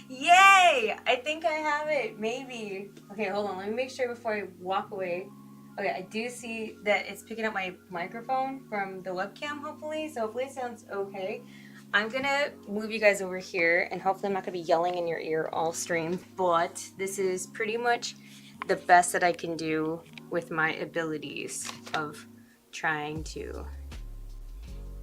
Yay! I think I have it. Maybe. Okay, hold on. Let me make sure before I walk away. Okay, I do see that it's picking up my microphone from the webcam, hopefully. So hopefully it sounds okay. I'm gonna move you guys over here, and hopefully I'm not gonna be yelling in your ear all stream, but this is pretty much the best that I can do with my abilities of trying to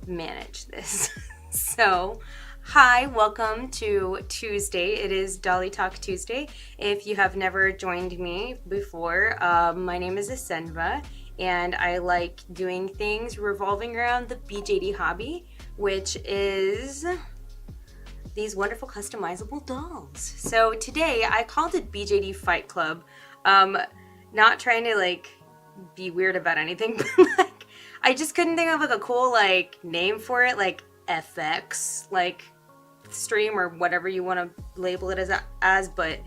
manage this. So, hi, welcome to Tuesday. It is Dolly Talk Tuesday. If you have never joined me before, my name is Asenva, and I like doing things revolving around the BJD hobby, which is these wonderful customizable dolls. So today I called it BJD Fight Club. Not trying to like be weird about anything, but like I just couldn't think of like a cool like name for it, like FX, like stream or whatever you want to label it as, but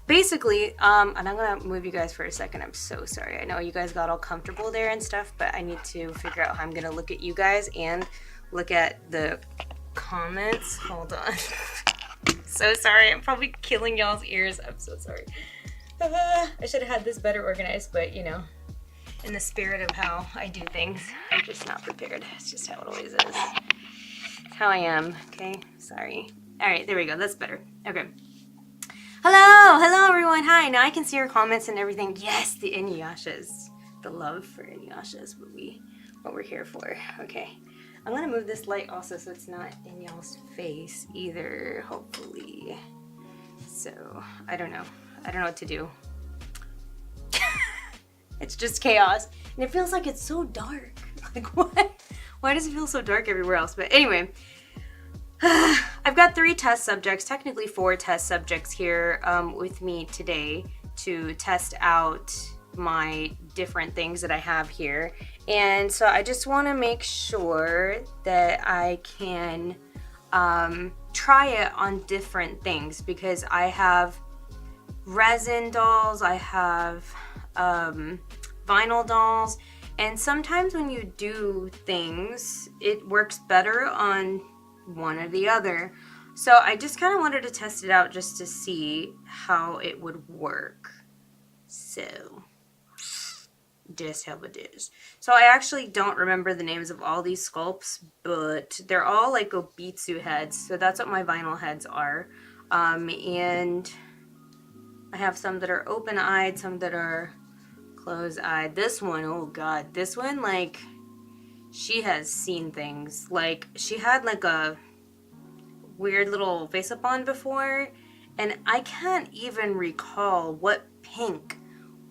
basically, and I'm gonna move you guys for a second. I'm so sorry. I know you guys got all comfortable there and stuff, but I need to figure out how I'm gonna look at you guys and look at the comments. Hold on. So sorry. I'm probably killing y'all's ears. I'm so sorry. I should have had this better organized, but you know, in the spirit of how I do things, I'm just not prepared. It's just how it always is. It's how I am. Okay. Sorry. All right. There we go. That's better. Okay. Hello everyone. Hi. Now I can see your comments and everything. Yes, the Inuyashas. The love for Inuyasha is what we're here for. Okay. I'm gonna move this light also so it's not in y'all's face either, hopefully. So I don't know what to do. It's just chaos. And it feels like it's so dark. Like what? Why does it feel so dark everywhere else? But anyway. I've got 3 test subjects, technically 4 test subjects here with me today to test out my different things that I have here. And so I just want to make sure that I can try it on different things because I have resin dolls, I have vinyl dolls, and sometimes when you do things, it works better on one or the other. So I just kind of wanted to test it out just to see how it would work. So just how it is. So I actually don't remember the names of all these sculpts, but they're all like Obitsu heads. So that's what my vinyl heads are. And I have some that are open-eyed, some that are closed-eyed. This one, oh god, this one, like, she has seen things. Like, she had like a weird little face-up on before, and I can't even recall what pink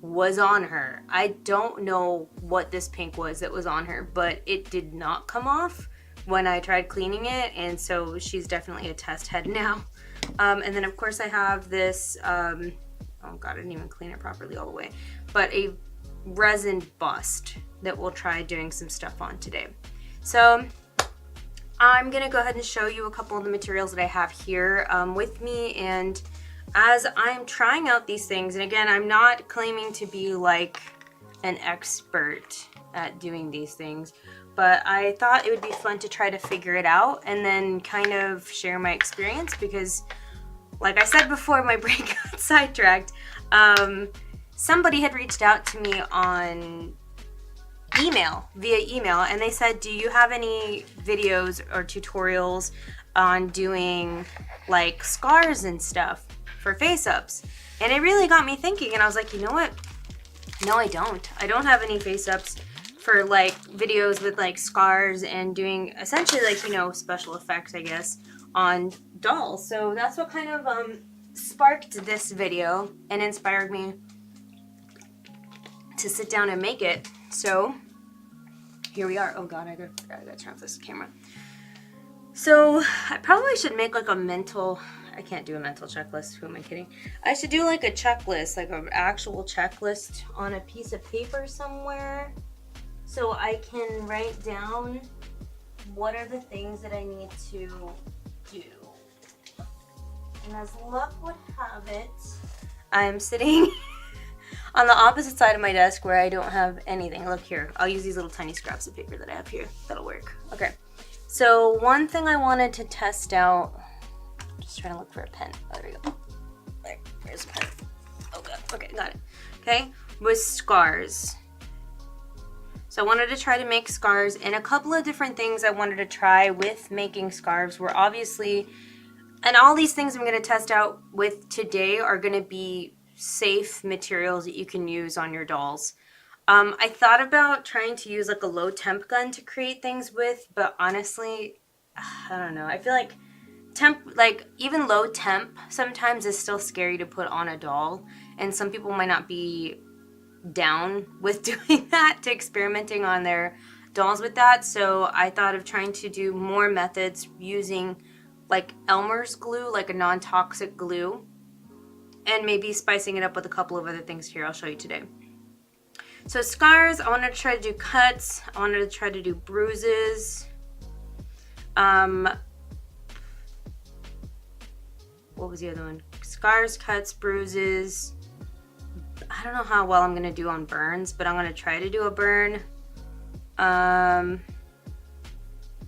was on her. I don't know what this pink was that was on her, but it did not come off when I tried cleaning it, and so she's definitely a test head now. And then of course I have this, oh god, I didn't even clean it properly all the way, but a resin bust that we'll try doing some stuff on today. So I'm gonna go ahead and show you a couple of the materials that I have here with me, and as I'm trying out these things, and again, I'm not claiming to be like an expert at doing these things, but I thought it would be fun to try to figure it out and then kind of share my experience because, like I said before, my brain got sidetracked. Somebody had reached out to me on via email, and they said, do you have any videos or tutorials on doing like scars and stuff for face-ups? And it really got me thinking, and I was like, you know what? No, I don't. I don't have any face-ups for like videos with like scars and doing essentially like, you know, special effects, I guess, on dolls. So that's what kind of sparked this video and inspired me to sit down and make it. So here we are. Oh god, I gotta turn off this camera. So I probably should make like a mental, I can't do a mental checklist, who am I kidding? I should do like a checklist, like an actual checklist on a piece of paper somewhere so I can write down what are the things that I need to do. And as luck would have it, I'm sitting on the opposite side of my desk where I don't have anything. Look here, I'll use these little tiny scraps of paper that I have here. That'll work. Okay, so one thing I wanted to test out, Just trying to look for a pen. Oh, there we go. There's a pen. Oh god. Okay, got it. Okay, with scars. So I wanted to try to make scarves, and a couple of different things I wanted to try with making scarves were obviously, and all these things I'm going to test out with today are going to be safe materials that you can use on your dolls. I thought about trying to use like a low temp gun to create things with, but honestly, I don't know. I feel like even low temp sometimes is still scary to put on a doll, and some people might not be down with doing that, to experimenting on their dolls with that. So I thought of trying to do more methods using like Elmer's glue, like a non-toxic glue, and maybe spicing it up with a couple of other things here I'll show you today. So scars, I wanted to try to do cuts, I wanted to try to do bruises. What was the other one? Scars, cuts, bruises. I don't know how well I'm gonna do on burns, but I'm gonna try to do a burn. And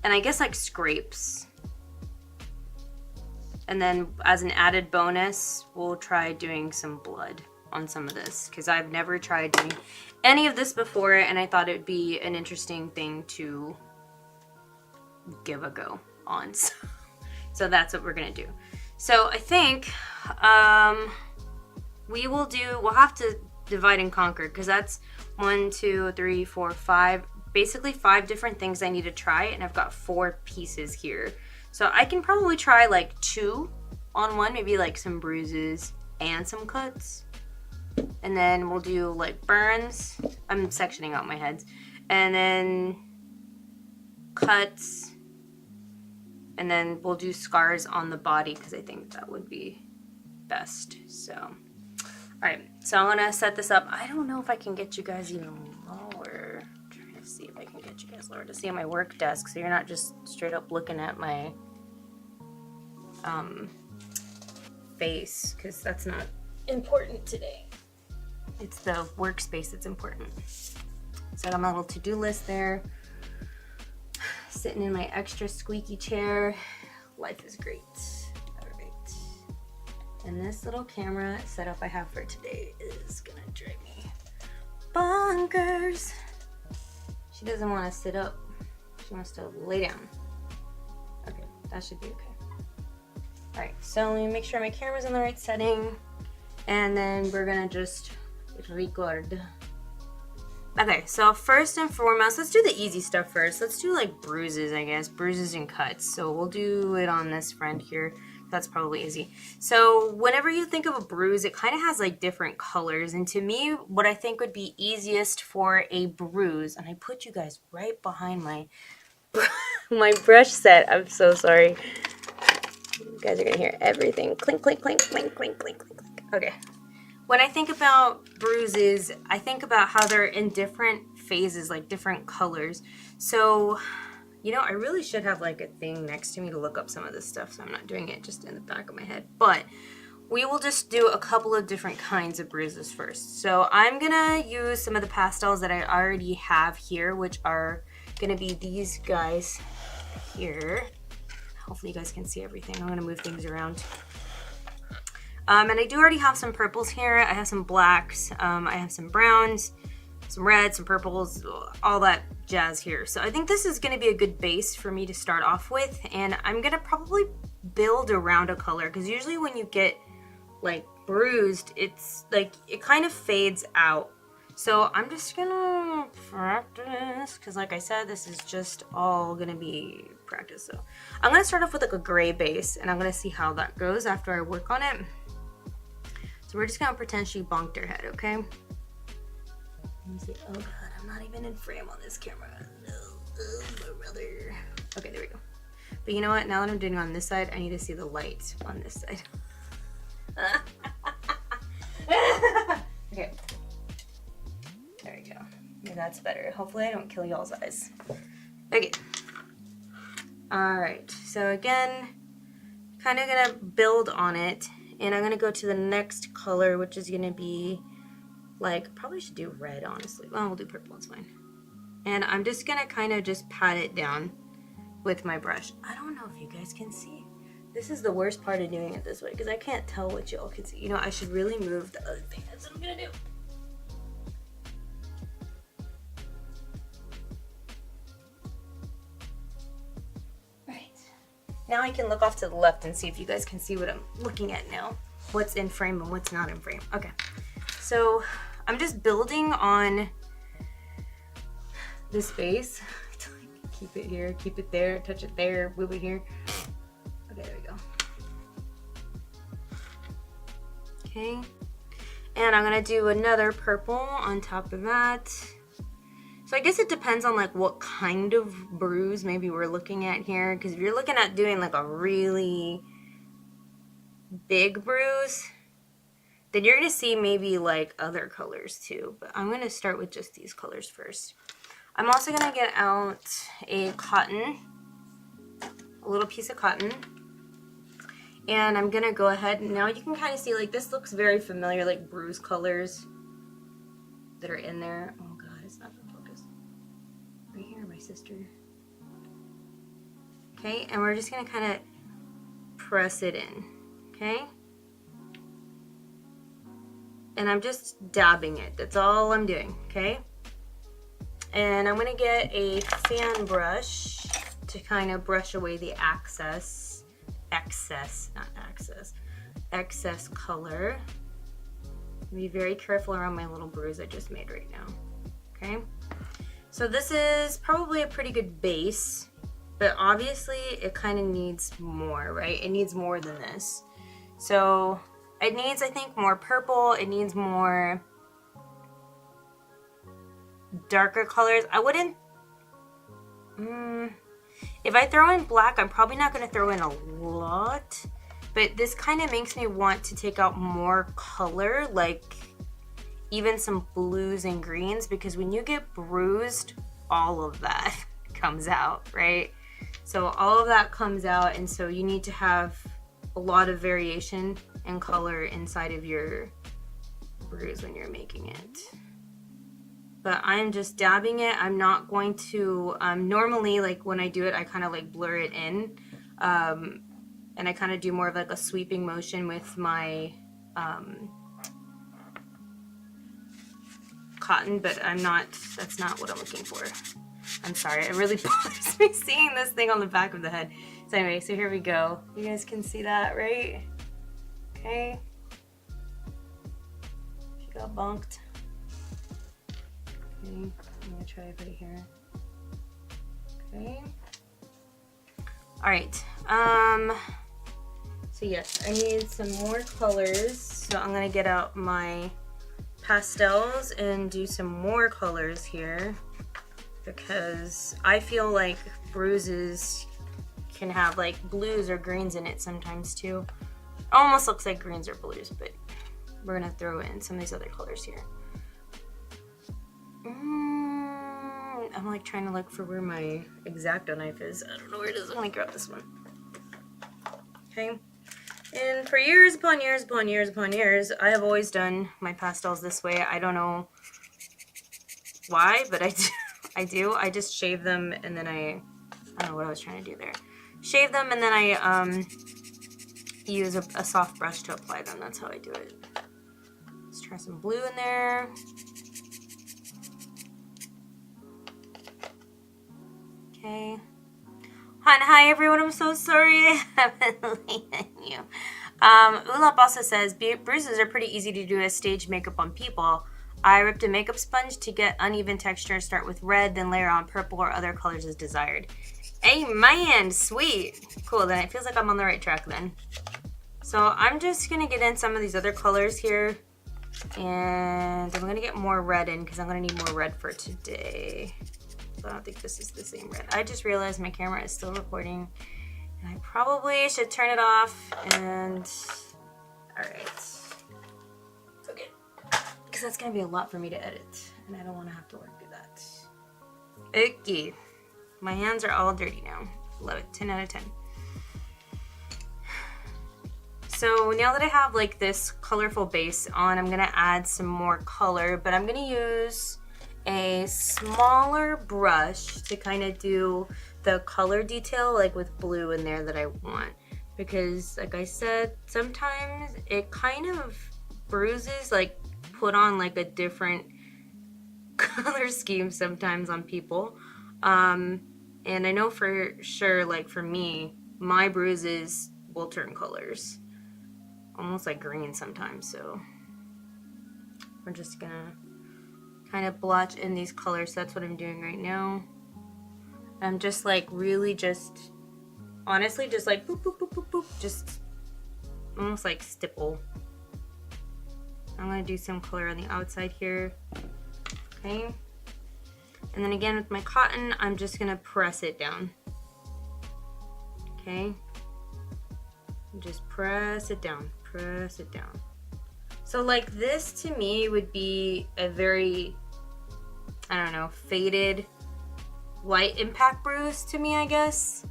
I guess like scrapes. And then as an added bonus, we'll try doing some blood on some of this, because I've never tried doing any of this before, and I thought it would be an interesting thing to give a go on. So that's what we're gonna do. So I think we'll have to divide and conquer, because that's 1, 2, 3, 4, 5, basically 5 different things I need to try, and I've got 4 pieces here. So I can probably try like 2 on one, maybe like some bruises and some cuts. And then we'll do like burns. I'm sectioning out my heads. And then cuts. And then we'll do scars on the body, because I think that would be best. So, all right. So I'm gonna set this up. I don't know if I can get you guys even lower. I'm trying to see if I can get you guys lower to see on my work desk, so you're not just straight up looking at my face, because that's not important today. It's the workspace that's important. So I got my little to-do list there. Sitting in my extra squeaky chair. Life is great. All right. And this little camera setup I have for today is gonna drive me bonkers. She doesn't want to sit up. She wants to lay down. Okay, that should be okay. All right, so let me make sure my camera's in the right setting, and then we're gonna just record. Okay, so first and foremost, let's do the easy stuff first. Let's do like bruises, I guess, bruises and cuts. So we'll do it on this friend here. That's probably easy. So whenever you think of a bruise, it kind of has like different colors. And to me, what I think would be easiest for a bruise, and I put you guys right behind my my brush set. I'm so sorry. You guys are gonna hear everything. Clink, clink, clink, clink, clink, clink, clink, clink. Okay. When I think about bruises, I think about how they're in different phases, like different colors. So, you know, I really should have like a thing next to me to look up some of this stuff, so I'm not doing it just in the back of my head. But we will just do a couple of different kinds of bruises first. So I'm gonna use some of the pastels that I already have here, which are gonna be these guys here. Hopefully you guys can see everything. I'm gonna move things around. And I do already have some purples here. I have some blacks, I have some browns, some reds, some purples, all that jazz here. So I think this is gonna be a good base for me to start off with, and I'm gonna probably build around a color, because usually when you get like bruised, it's like, it kind of fades out. So I'm just gonna practice, because like I said, this is just all gonna be practice. So I'm gonna start off with like a gray base, and I'm gonna see how that goes after I work on it. So we're just gonna pretend she bonked her head, okay? Let me see. Oh god, I'm not even in frame on this camera. No, my brother. Okay, there we go. But you know what? Now that I'm doing it on this side, I need to see the light on this side. Okay. There we go. Maybe that's better. Hopefully I don't kill y'all's eyes. Okay. Alright, so again, kind of gonna build on it, and I'm gonna go to the next color, which is gonna be like, probably should do red, honestly. Well, we'll do purple, it's fine. And I'm just gonna kind of just pat it down with my brush. I don't know if you guys can see. This is the worst part of doing it this way because I can't tell what y'all can see. You know, I should really move the other thing. That's what I'm gonna do. Right. Now I can look off to the left and see if you guys can see what I'm looking at now. What's in frame and what's not in frame. Okay. So I'm just building on this face. Keep it here, keep it there, touch it there, move it here. Okay, there we go. Okay, and I'm gonna do another purple on top of that. So I guess it depends on like what kind of bruise maybe we're looking at here, because if you're looking at doing like a really big bruise, then you're gonna see maybe like other colors too, but I'm gonna start with just these colors first. I'm also gonna get out a cotton, a little piece of cotton, and I'm gonna go ahead, and now you can kind of see like this looks very familiar, like bruise colors that are in there. Oh god, it's not in focus. Right here, my sister. Okay, and we're just gonna kind of press it in, okay? And I'm just dabbing it, that's all I'm doing, okay? And I'm gonna get a fan brush to kind of brush away the excess color. Be very careful around my little bruise I just made right now, okay? So this is probably a pretty good base, but obviously it kind of needs more, right? It needs more than this. So it needs, I think, more purple, it needs more darker colors. I wouldn't, if I throw in black, I'm probably not going to throw in a lot, but this kind of makes me want to take out more color, like even some blues and greens, because when you get bruised, all of that comes out, right? So all of that comes out, and so you need to have a lot of variation and color inside of your bruise when you're making it. But I'm just dabbing it. I'm not going to, normally like when I do it, I kind of like blur it in. And I kind of do more of like a sweeping motion with my cotton, but I'm not, that's not what I'm looking for. I'm sorry, it really bothers me seeing this thing on the back of the head. So anyway, so here we go. You guys can see that, right? Okay. She got bonked. Okay, I'm gonna try to put it here. Okay. All right. So yes, I need some more colors. So I'm gonna get out my pastels and do some more colors here, because I feel like bruises can have like blues or greens in it sometimes too. Almost looks like greens or blues, but we're gonna throw in some of these other colors here. I'm like trying to look for where my X-Acto knife is. I don't know where it is. I'm gonna grab this one. Okay. And for years upon years upon years upon years, I have always done my pastels this way. I don't know why, but I do. I just shave them and then I don't know what I was trying to do there. Shave them and then I use a soft brush to apply them. That's how I do it. Let's try some blue in there. Okay. Hi everyone, I'm so sorry I haven't laid you. Ulap also says, bruises are pretty easy to do as stage makeup on people. I ripped a makeup sponge to get uneven texture, start with red, then layer on purple or other colors as desired. Amen, sweet. Cool, then it feels like I'm on the right track then. So I'm just gonna get in some of these other colors here, and I'm gonna get more red in because I'm gonna need more red for today. So I don't think this is the same red. I just realized my camera is still recording and I probably should turn it off and, all right. It's okay, because that's gonna be a lot for me to edit and I don't wanna have to work through that. Okay, my hands are all dirty now. Love it, 10 out of 10. So now that I have like this colorful base on, I'm gonna add some more color, but I'm gonna use a smaller brush to kind of do the color detail, like with blue in there that I want. because like I said, sometimes it kind of bruises, like put on like a different color scheme sometimes on people. And I know for sure, like for me, my bruises will turn colors, almost like green sometimes. So we're just gonna kind of blotch in these colors. That's what I'm doing right now. I'm just like really just, honestly, just like boop, boop, boop, boop, boop, just almost like stipple. I'm gonna do some color on the outside here, okay? And then again with my cotton, I'm just gonna press it down, okay? Just press it down, press it down. So like this to me would be a very, I don't know, faded white impact bruise to me, I guess.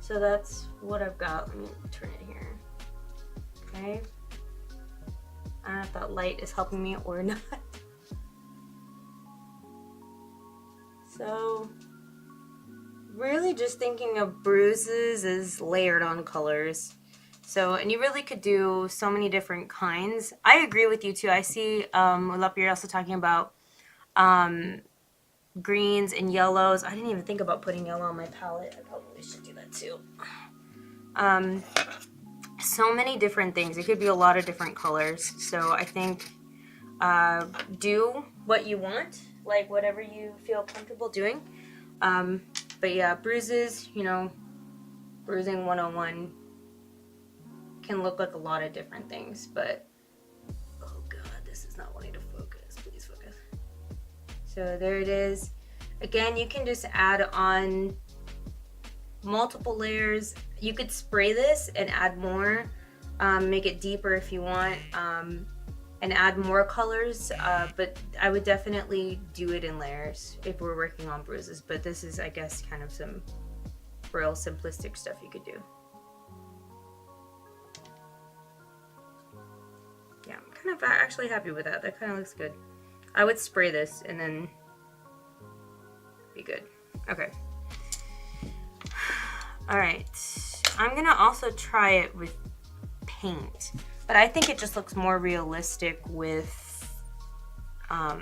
So that's what I've got. Let me turn it here, okay? I don't know if that light is helping me or not. So really just thinking of bruises as layered on colors. So, and you really could do so many different kinds. I agree with you too. I see you're also talking about greens and yellows. I didn't even think about putting yellow on my palette. I probably should do that too. So many different things. It could be a lot of different colors. So I think do what you want, like whatever you feel comfortable doing. But yeah, bruises, you know, bruising 101 can look like a lot of different things, but oh god, this is not wanting to focus. Please focus. So there it is. Again, you can just add on multiple layers. You could spray this and add more, make it deeper if you want, and add more colors, but I would definitely do it in layers if we're working on bruises. But this is, I guess, kind of some real simplistic stuff you could do. Yeah, I'm kind of actually happy with that. That kind of looks good. I would spray this and then be good. Okay. All right. I'm gonna also try it with paint, but I think it just looks more realistic with, I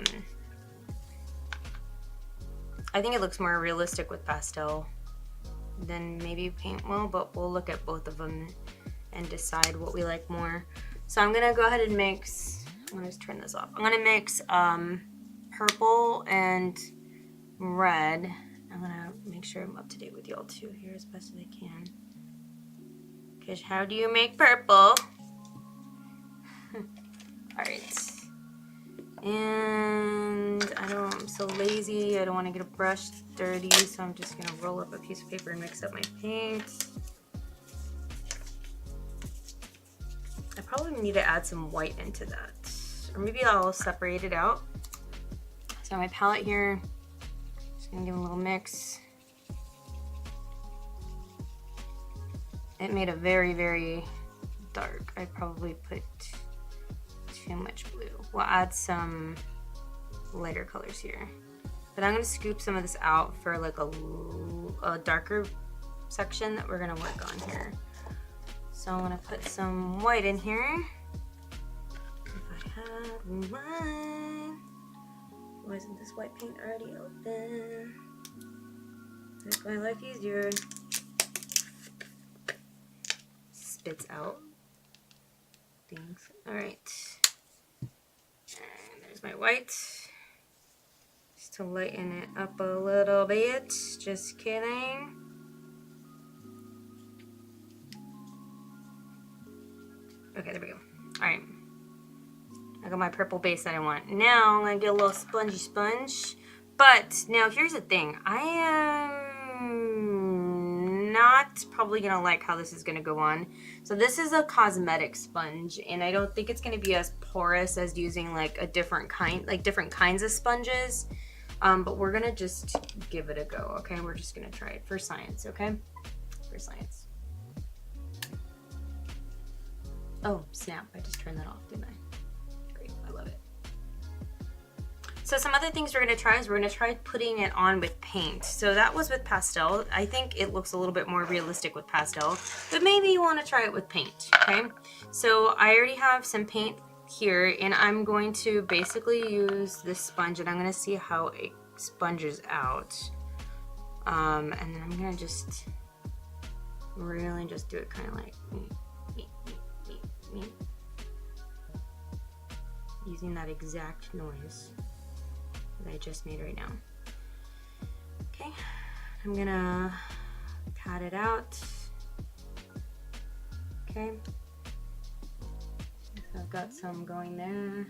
think it looks more realistic with pastel than maybe paint will, but we'll look at both of them and decide what we like more. So I'm gonna go ahead and mix, I'm gonna just turn this off. I'm gonna mix purple and red. I'm gonna make sure I'm up to date with y'all too here as best as I can. Because how do you make purple? Alright. And I'm so lazy, I don't want to get a brush dirty, so I'm just gonna roll up a piece of paper and mix up my paint. I probably need to add some white into that. Or maybe I'll separate it out. So my palette here, just gonna give it a little mix. It made a very, very dark. I probably put too much blue. We'll add some lighter colors here. But I'm gonna scoop some of this out for like a darker section that we're gonna work on here. So I'm gonna put some white in here. If I had one. Why isn't this white paint already open? Make my life easier. Spits out things. Alright. And there's my white. Just to lighten it up a little bit. Just kidding. Okay, there we go. Alright. I got my purple base that I want. Now I'm gonna get a little spongy sponge. But now here's the thing. I am not probably gonna like how this is gonna go on. So this is a cosmetic sponge, and I don't think it's gonna be as porous as using like a different kind, like different kinds of sponges. But we're gonna just give it a go, okay? We're just gonna try it for science, okay? For science. Oh, snap, I just turned that off, didn't I? Great, I love it. So So some other things we're going to try is we're going to try putting it on with paint. So that was with pastel. I think it looks a little bit more realistic with pastel, but maybe you want to try it with paint, okay? So I already have some paint here, and I'm going to basically use this sponge, and I'm going to see how it sponges out. And then I'm going to just really just do it kind of like me. Using that exact noise that I just made right now. Okay, I'm gonna pat it out. Okay, so I've got some going there.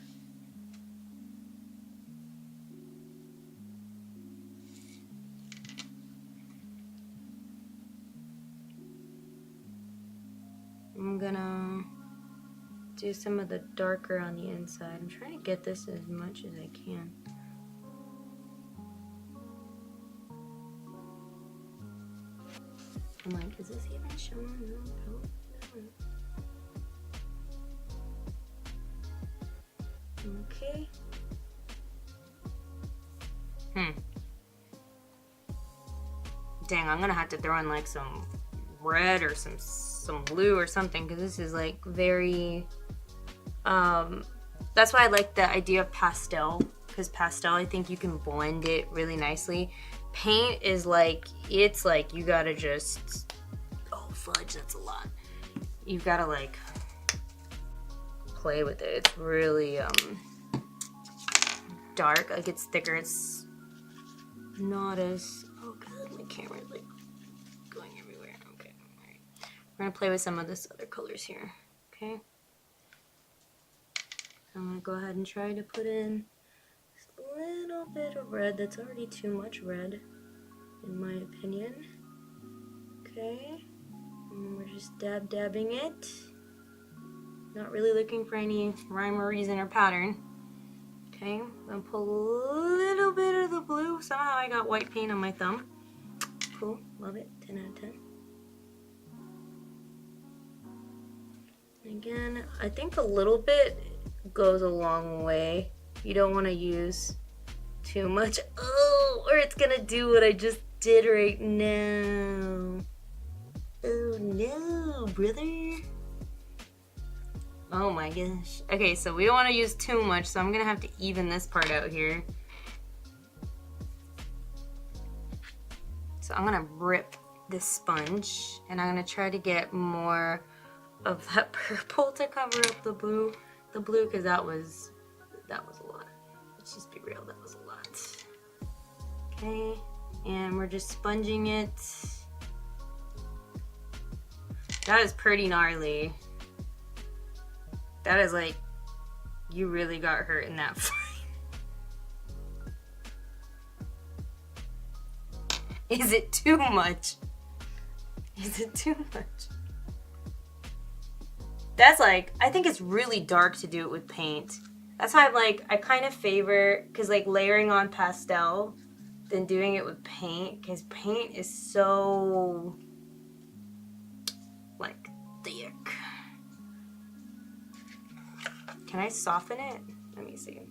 I'm gonna do some of the darker on the inside. I'm trying to get this as much as I can. I'm like, is this even showing? No. Okay. Dang, I'm gonna have to throw in like some red or some blue or something, because this is like very that's why I like the idea of pastel, because pastel, I think you can blend it really nicely. Paint is like, it's like you gotta just, oh fudge, that's a lot. You've gotta like play with it. It's really dark, like it's thicker. It's not as, oh god, my camera's like going everywhere. Okay, all right. We're gonna play with some of this other colors here, okay? I'm gonna go ahead and try to put in just a little bit of red. That's already too much red, in my opinion. Okay, and we're just dabbing it. Not really looking for any rhyme or reason or pattern. Okay, I'm gonna pull a little bit of the blue. Somehow I got white paint on my thumb. Cool, love it, 10 out of 10. Again, I think a little bit goes a long way. You don't want to use too much. Oh, or it's gonna do what I just did right now. Oh no, brother. Oh my gosh. Okay, so we don't want to use too much, so I'm gonna have to even this part out here. So I'm gonna rip this sponge, and I'm gonna try to get more of that purple to cover up the blue, because that was a lot. Let's just be real, that was a lot. Okay, and we're just sponging it. That is pretty gnarly. That is like, you really got hurt in that fight. Is it too much? Is it too much? That's like, I think it's really dark to do it with paint. That's why I'm like, I kind of favor, because like layering on pastel than doing it with paint, because paint is so like thick. Can I soften it? Let me see.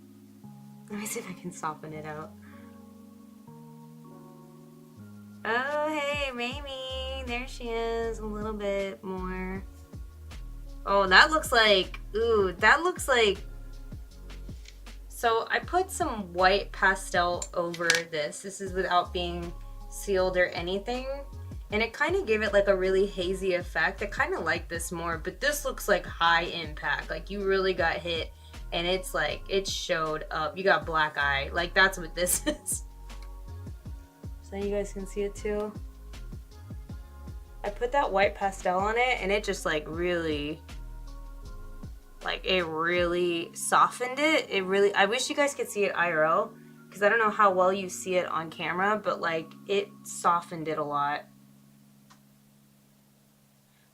Let me see if I can soften it out. Oh, hey, Mamie. There she is. A little bit more. Oh, that looks like, ooh, that looks like, so I put some white pastel over this. This is without being sealed or anything. And it kind of gave it like a really hazy effect. I kind of like this more, but this looks like high impact. Like you really got hit and it's like, it showed up. You got black eye. Like that's what this is. So you guys can see it too. I put that white pastel on it and it just like really, like it really softened it. It really, I wish you guys could see it IRL because I don't know how well you see it on camera, but like it softened it a lot.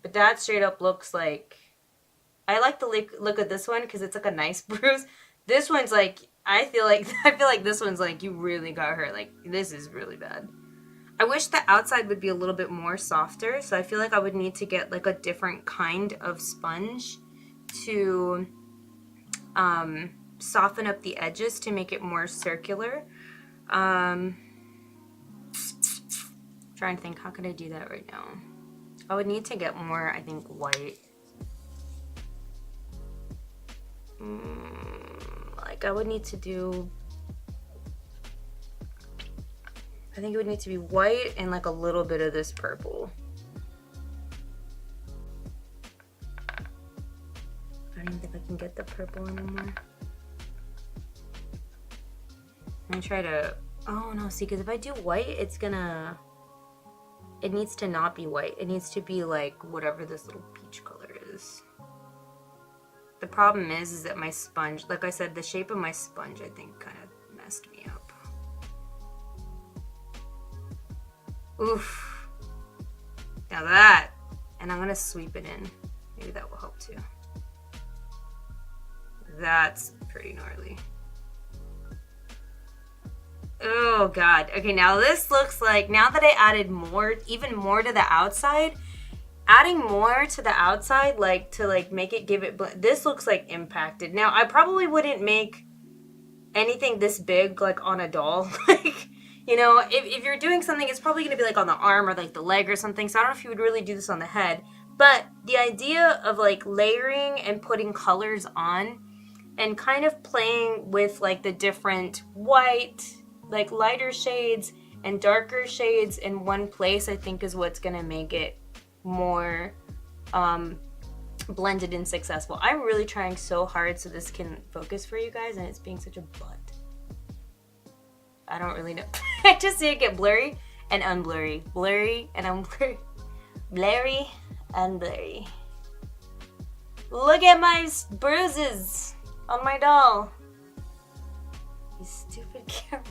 But that straight up looks like, I like the look of this one because it's like a nice bruise. This one's like, I feel like this one's like you really got hurt. Like this is really bad. I wish the outside would be a little bit more softer, so I feel like I would need to get like a different kind of sponge to soften up the edges to make it more circular. Trying to think, how could I do that right now? I would need to get more, I think, white. Like I would need to do, I think it would need to be white and like a little bit of this purple. I don't even think I can get the purple anymore. I'm gonna try to, oh no, see, because if I do white, it's gonna, it needs to not be white. It needs to be like whatever this little peach color is. The problem is that my sponge, like I said, the shape of my sponge, I think, kind of messed me up. Oof. Now that, and I'm gonna sweep it in. Maybe that will help too. That's pretty gnarly. Oh God. Okay, now this looks like, now that I added more, even more to the outside, adding more to the outside, like to like make it give it, this looks like impacted. Now I probably wouldn't make anything this big like on a doll. Like, you know, if you're doing something, it's probably gonna be like on the arm or like the leg or something. So I don't know if you would really do this on the head, but the idea of like layering and putting colors on and kind of playing with like the different white, like lighter shades and darker shades in one place, I think is what's gonna make it more blended and successful. I'm really trying so hard so this can focus for you guys, and it's being such a butt. I don't really know. I just see it get blurry and unblurry, blurry and unblurry, blurry and blurry. Look at my bruises on my doll. You stupid camera.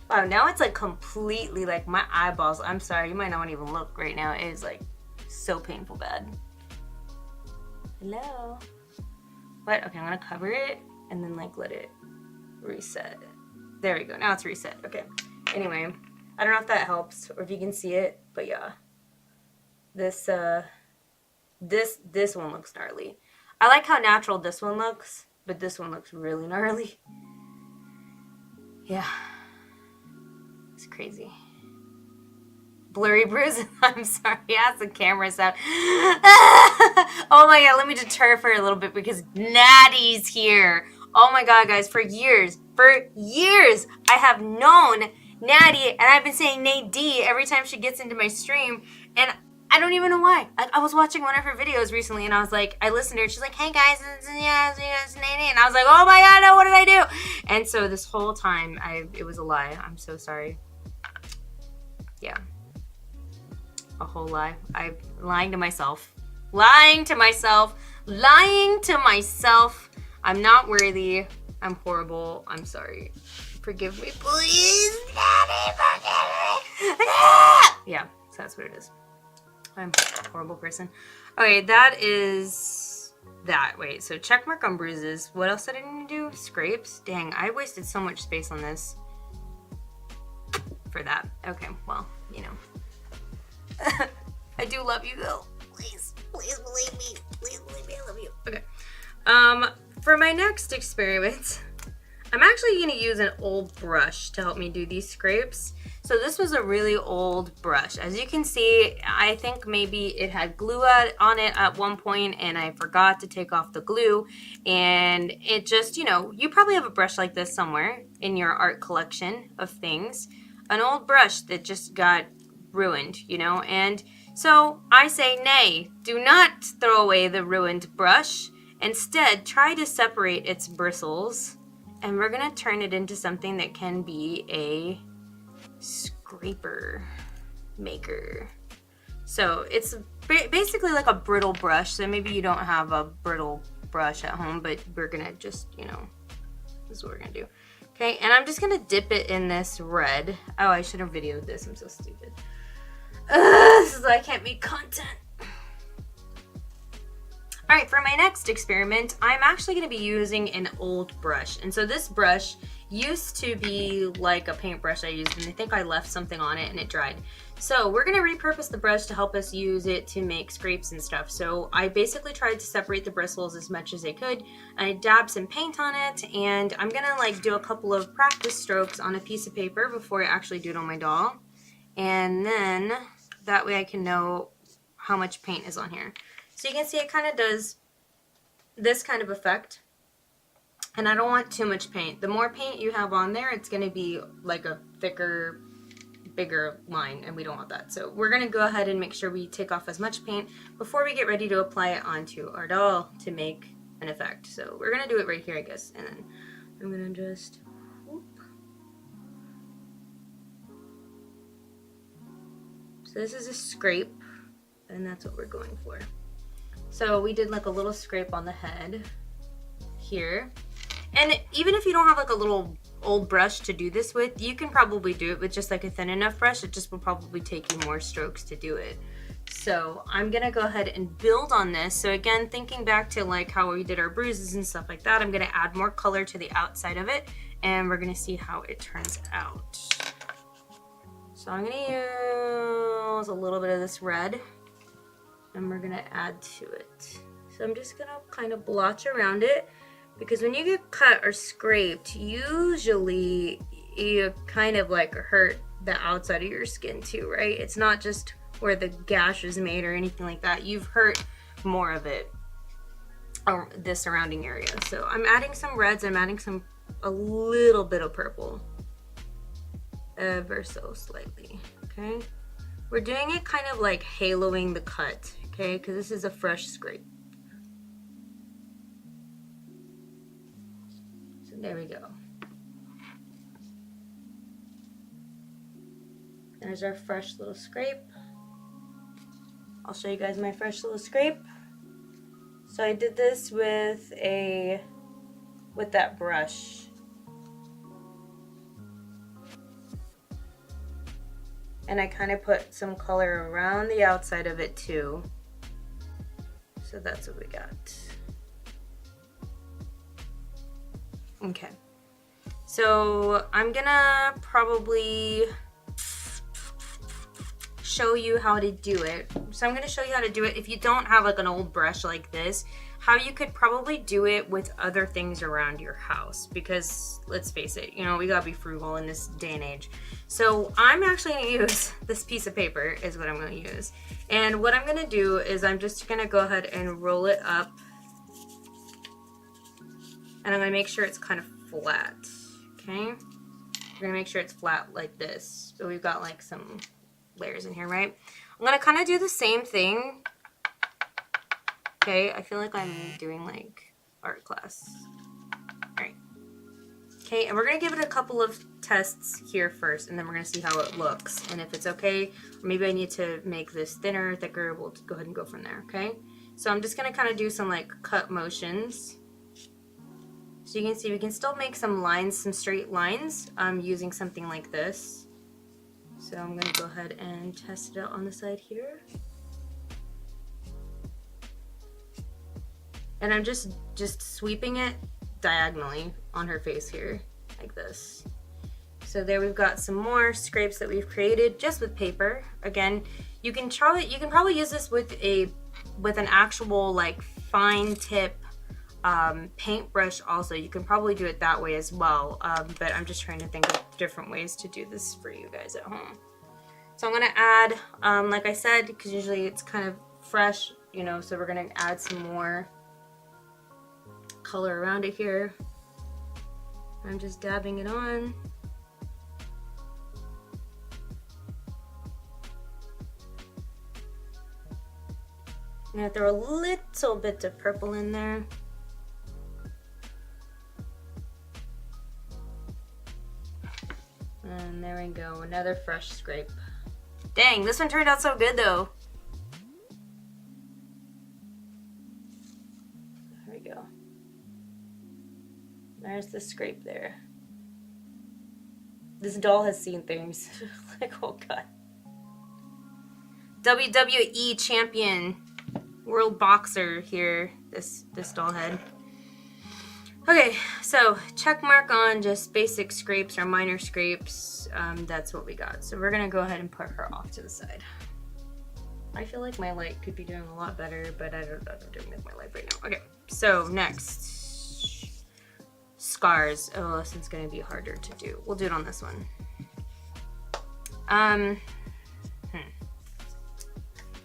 Wow, now it's like completely like my eyeballs. I'm sorry, you might not want to even look right now. It is like so painful bad. Hello. What? Okay, I'm gonna cover it and then like let it reset. There we go. Now it's reset. Okay. Anyway, I don't know if that helps or if you can see it, but yeah. This one looks gnarly. I like how natural this one looks, but this one looks really gnarly. Yeah. It's crazy. Blurry bruises. I'm sorry. That's the camera sound. Oh my God. Let me deter for a little bit because Natty's here. Oh my God, guys. For years, I have known Natty, and I've been saying Nadie every time she gets into my stream, and I don't even know why. I was watching one of her videos recently, and I was like, I listened to her. She's like, "Hey guys, it's Nadie," and I was like, "Oh my God, no, what did I do?" And so this whole time, it was a lie. I'm so sorry. Yeah, a whole lie. I'm lying to myself. Lying to myself. Lying to myself. I'm not worthy. I'm horrible. I'm sorry. Forgive me, please. Daddy, forgive me. Yeah, so that's what it is. I'm a horrible person. Okay, that is that. Wait, so check mark on bruises. What else did I need to do? Scrapes? Dang, I wasted so much space on this for that. Okay, well, you know. I do love you though. Please believe me. Please believe me, I love you. Okay. For my next experiment, I'm actually going to use an old brush to help me do these scrapes. So this was a really old brush. As you can see, I think maybe it had glue on it at one point and I forgot to take off the glue. And it just, you know, you probably have a brush like this somewhere in your art collection of things. An old brush that just got ruined, you know. And so I say, nay, do not throw away the ruined brush. Instead, try to separate its bristles, and we're gonna turn it into something that can be a scraper maker. So it's basically like a brittle brush, so maybe you don't have a brittle brush at home, but we're gonna just, you know, this is what we're gonna do. Okay, and I'm just gonna dip it in this red. Oh, I should have videoed this, I'm so stupid. This is why I can't make content. Alright, for my next experiment, I'm actually going to be using an old brush. And so this brush used to be like a paintbrush I used, and I think I left something on it and it dried. So we're gonna repurpose the brush to help us use it to make scrapes and stuff. So I basically tried to separate the bristles as much as I could. I dabbed some paint on it, and I'm gonna like do a couple of practice strokes on a piece of paper before I actually do it on my doll. And then that way I can know how much paint is on here. So you can see it kind of does this kind of effect. And I don't want too much paint. The more paint you have on there, it's going to be like a thicker, bigger line, and we don't want that. So we're going to go ahead and make sure we take off as much paint before we get ready to apply it onto our doll to make an effect. So we're going to do it right here, I guess. And then I'm going to just whoop. So this is a scrape, and that's what we're going for. So we did like a little scrape on the head here. And even if you don't have like a little old brush to do this with, you can probably do it with just like a thin enough brush. It just will probably take you more strokes to do it. So I'm gonna go ahead and build on this. So again, thinking back to like how we did our bruises and stuff like that, I'm gonna add more color to the outside of it, and we're gonna see how it turns out. So I'm gonna use a little bit of this red, and we're gonna add to it. So I'm just gonna kind of blotch around it, because when you get cut or scraped, usually you kind of like hurt the outside of your skin too, right? It's not just where the gash is made or anything like that. You've hurt more of it, or the surrounding area. So I'm adding some reds, I'm adding a little bit of purple, ever so slightly, okay? We're doing it kind of like haloing the cut, okay? Because this is a fresh scrape. There we go. There's our fresh little scrape. I'll show you guys my fresh little scrape. So I did this with that brush. And I kind of put some color around the outside of it too. So that's what we got. Okay, so I'm gonna probably show you how to do it. So I'm gonna show you how to do it if you don't have like an old brush like this, how you could probably do it with other things around your house, because let's face it, you know, we gotta be frugal in this day and age. So I'm actually gonna use this piece of paper is what I'm gonna use. And what I'm gonna do is I'm just gonna go ahead and roll it up. And I'm gonna make sure it's kind of flat, okay? We're gonna make sure it's flat like this. So we've got like some layers in here, right? I'm gonna kind of do the same thing. Okay, I feel like I'm doing like art class. All right. Okay, and we're gonna give it a couple of tests here first, and then we're gonna see how it looks. And if it's okay, or maybe I need to make this thinner, thicker, we'll go ahead and go from there, okay? So I'm just gonna kind of do some like cut motions. So you can see we can still make some lines, some straight lines, using something like this. So I'm going to go ahead and test it out on the side here. And I'm just sweeping it diagonally on her face here, like this. So there we've got some more scrapes that we've created just with paper. Again, you can probably use this with an actual like fine tip paintbrush also. You can probably do it that way as well, but I'm just trying to think of different ways to do this for you guys at home. So I'm gonna add, like I said, because usually it's kind of fresh, you know, so we're gonna add some more color around it here. I'm just dabbing it on. I'm gonna throw a little bit of purple in there. And there we go, another fresh scrape. Dang, this one turned out so good though. There we go. There's the scrape there. This doll has seen things. Like, oh god. WWE champion, world boxer here, this doll head. Okay, so check mark on just basic scrapes or minor scrapes. That's what we got. So we're gonna go ahead and put her off to the side. I feel like my light could be doing a lot better, but I don't know what I'm doing with my light right now. Okay, so next, scars. Oh, this one's gonna be harder to do. We'll do it on this one.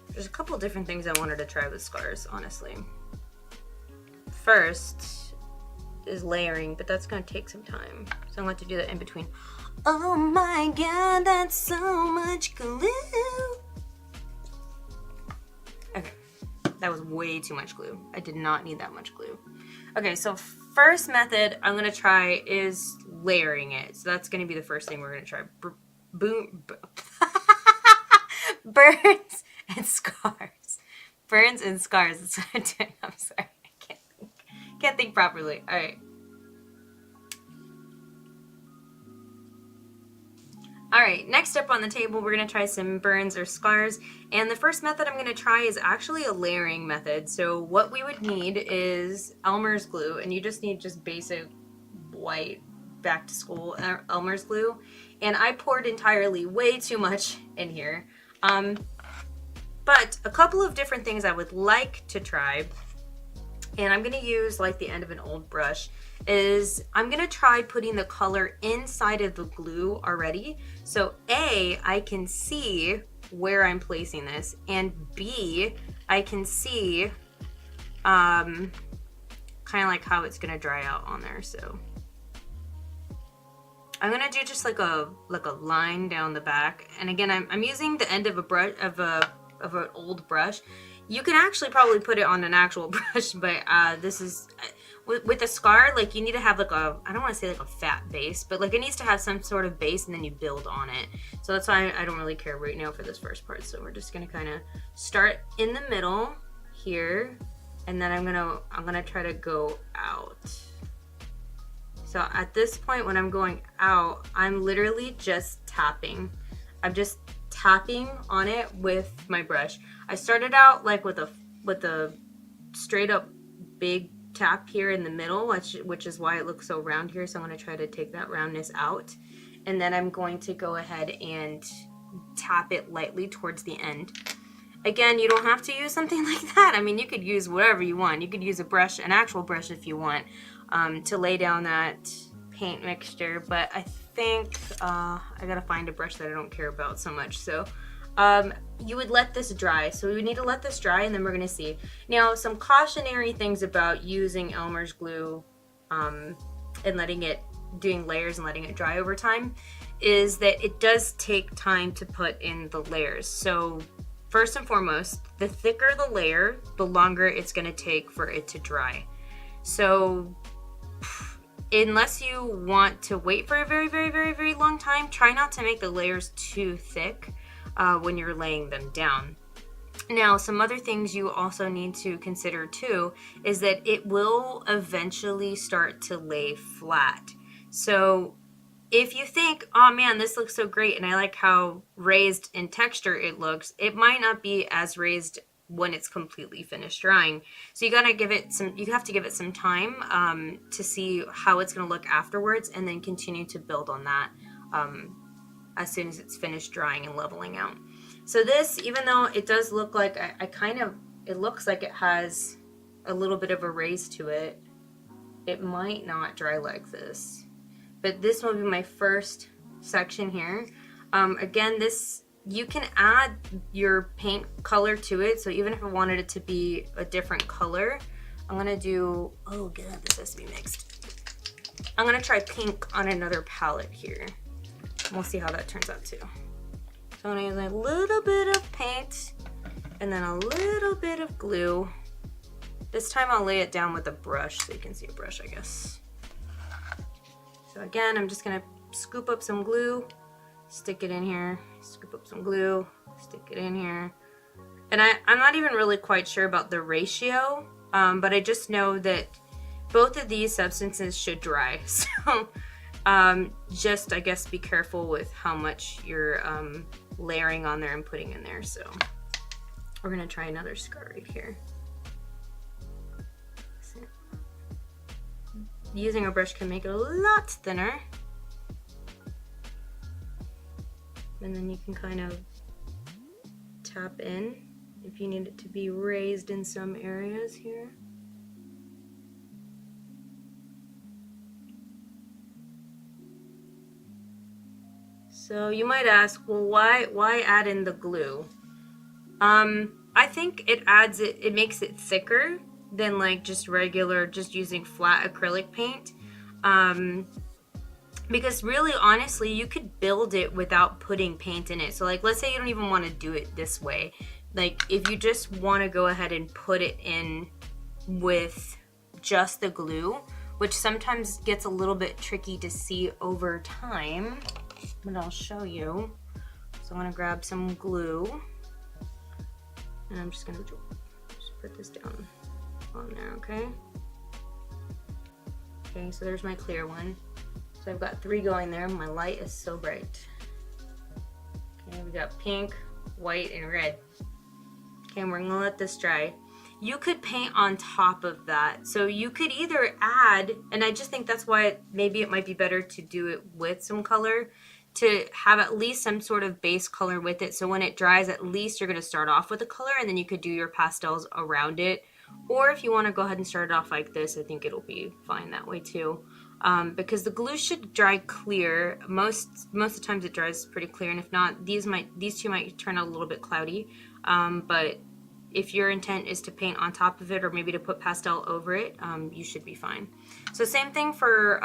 There's a couple different things I wanted to try with scars, honestly. First is layering, but that's gonna take some time. So I'm going to do that in between. Oh my god, that's so much glue. Okay, that was way too much glue. I did not need that much glue. Okay, so first method I'm gonna try is layering it. So that's gonna be the first thing we're gonna try. Burns and scars. Burns and scars. That's what I'm doing. I'm sorry. I can't think properly. All right. All right, next up on the table, we're gonna try some burns or scars. And the first method I'm gonna try is actually a layering method. So what we would need is Elmer's glue, and you just need just basic white back to school Elmer's glue. And I poured entirely way too much in here. But a couple of different things I would like to try, and I'm gonna use like the end of an old brush, is I'm gonna try putting the color inside of the glue already. So A, I can see where I'm placing this, and B, I can see kind of like how it's gonna dry out on there. So I'm gonna do just like a line down the back, and again I'm using the end of a brush of an old brush. You can actually probably put it on an actual brush, but this is with a scar, like you need to have like a, I don't want to say like a fat base, but like it needs to have some sort of base and then you build on it. So that's why I don't really care right now for this first part. So we're just gonna kind of start in the middle here, and then I'm gonna try to go out. So at this point when I'm going out, I'm literally just tapping. I'm just tapping on it with my brush. I started out like with a straight up big tap here in the middle, which is why it looks so round here. So I'm going to try to take that roundness out, and then I'm going to go ahead and tap it lightly towards the end. Again, you don't have to use something like that. I mean, you could use whatever you want. You could use a brush, an actual brush if you want, to lay down that paint mixture, but I think I gotta find a brush that I don't care about so much. So you would let this dry. So we would need to let this dry, and then we're gonna see. Now, some cautionary things about using Elmer's glue and doing layers and letting it dry over time is that it does take time to put in the layers. So first and foremost, the thicker the layer, the longer it's gonna take for it to dry. So unless you want to wait for a very, very, very, very long time, try not to make the layers too thick when you're laying them down. Now, some other things you also need to consider too is that it will eventually start to lay flat. So if you think, oh man, this looks so great and I like how raised in texture it looks, it might not be as raised when it's completely finished drying. So you have to give it some time to see how it's gonna look afterwards, and then continue to build on that as soon as it's finished drying and leveling out. So this, even though it does look like, it looks like it has a little bit of a raise to it, it might not dry like this. But this will be my first section here. Again, you can add your paint color to it. So even if I wanted it to be a different color, I'm gonna do, oh god, this has to be mixed. I'm gonna try pink on another palette here. We'll see how that turns out too. So I'm gonna use a little bit of paint and then a little bit of glue. This time I'll lay it down with a brush so you can see a brush, I guess. So again, I'm just gonna scoop up some glue, stick it in here, scoop up some glue, stick it in here. And I'm not even really quite sure about the ratio, but I just know that both of these substances should dry. So just, I guess, be careful with how much you're layering on there and putting in there. So we're gonna try another scar right here. using a brush can make it a lot thinner. And then you can kind of tap in if you need it to be raised in some areas here. So you might ask, well, why add in the glue? I think it makes it thicker than like just regular, just using flat acrylic paint. Because really, honestly, you could build it without putting paint in it. So like, let's say you don't even want to do it this way. Like if you just want to go ahead and put it in with just the glue, which sometimes gets a little bit tricky to see over time, but I'll show you. So I'm gonna grab some glue and I'm just gonna just put this down on there, okay? Okay, so there's my clear one. So I've got 3 going there. My light is so bright. Okay, we got pink, white, and red. Okay, and we're gonna let this dry. You could paint on top of that. So you could either add, and I just think that's why maybe it might be better to do it with some color, to have at least some sort of base color with it. So when it dries, at least you're gonna start off with a color and then you could do your pastels around it. Or if you wanna go ahead and start it off like this, I think it'll be fine that way too. Because the glue should dry clear. Most of the times it dries pretty clear, and if not, these two might turn out a little bit cloudy. But if your intent is to paint on top of it, or maybe to put pastel over it, you should be fine. So same thing for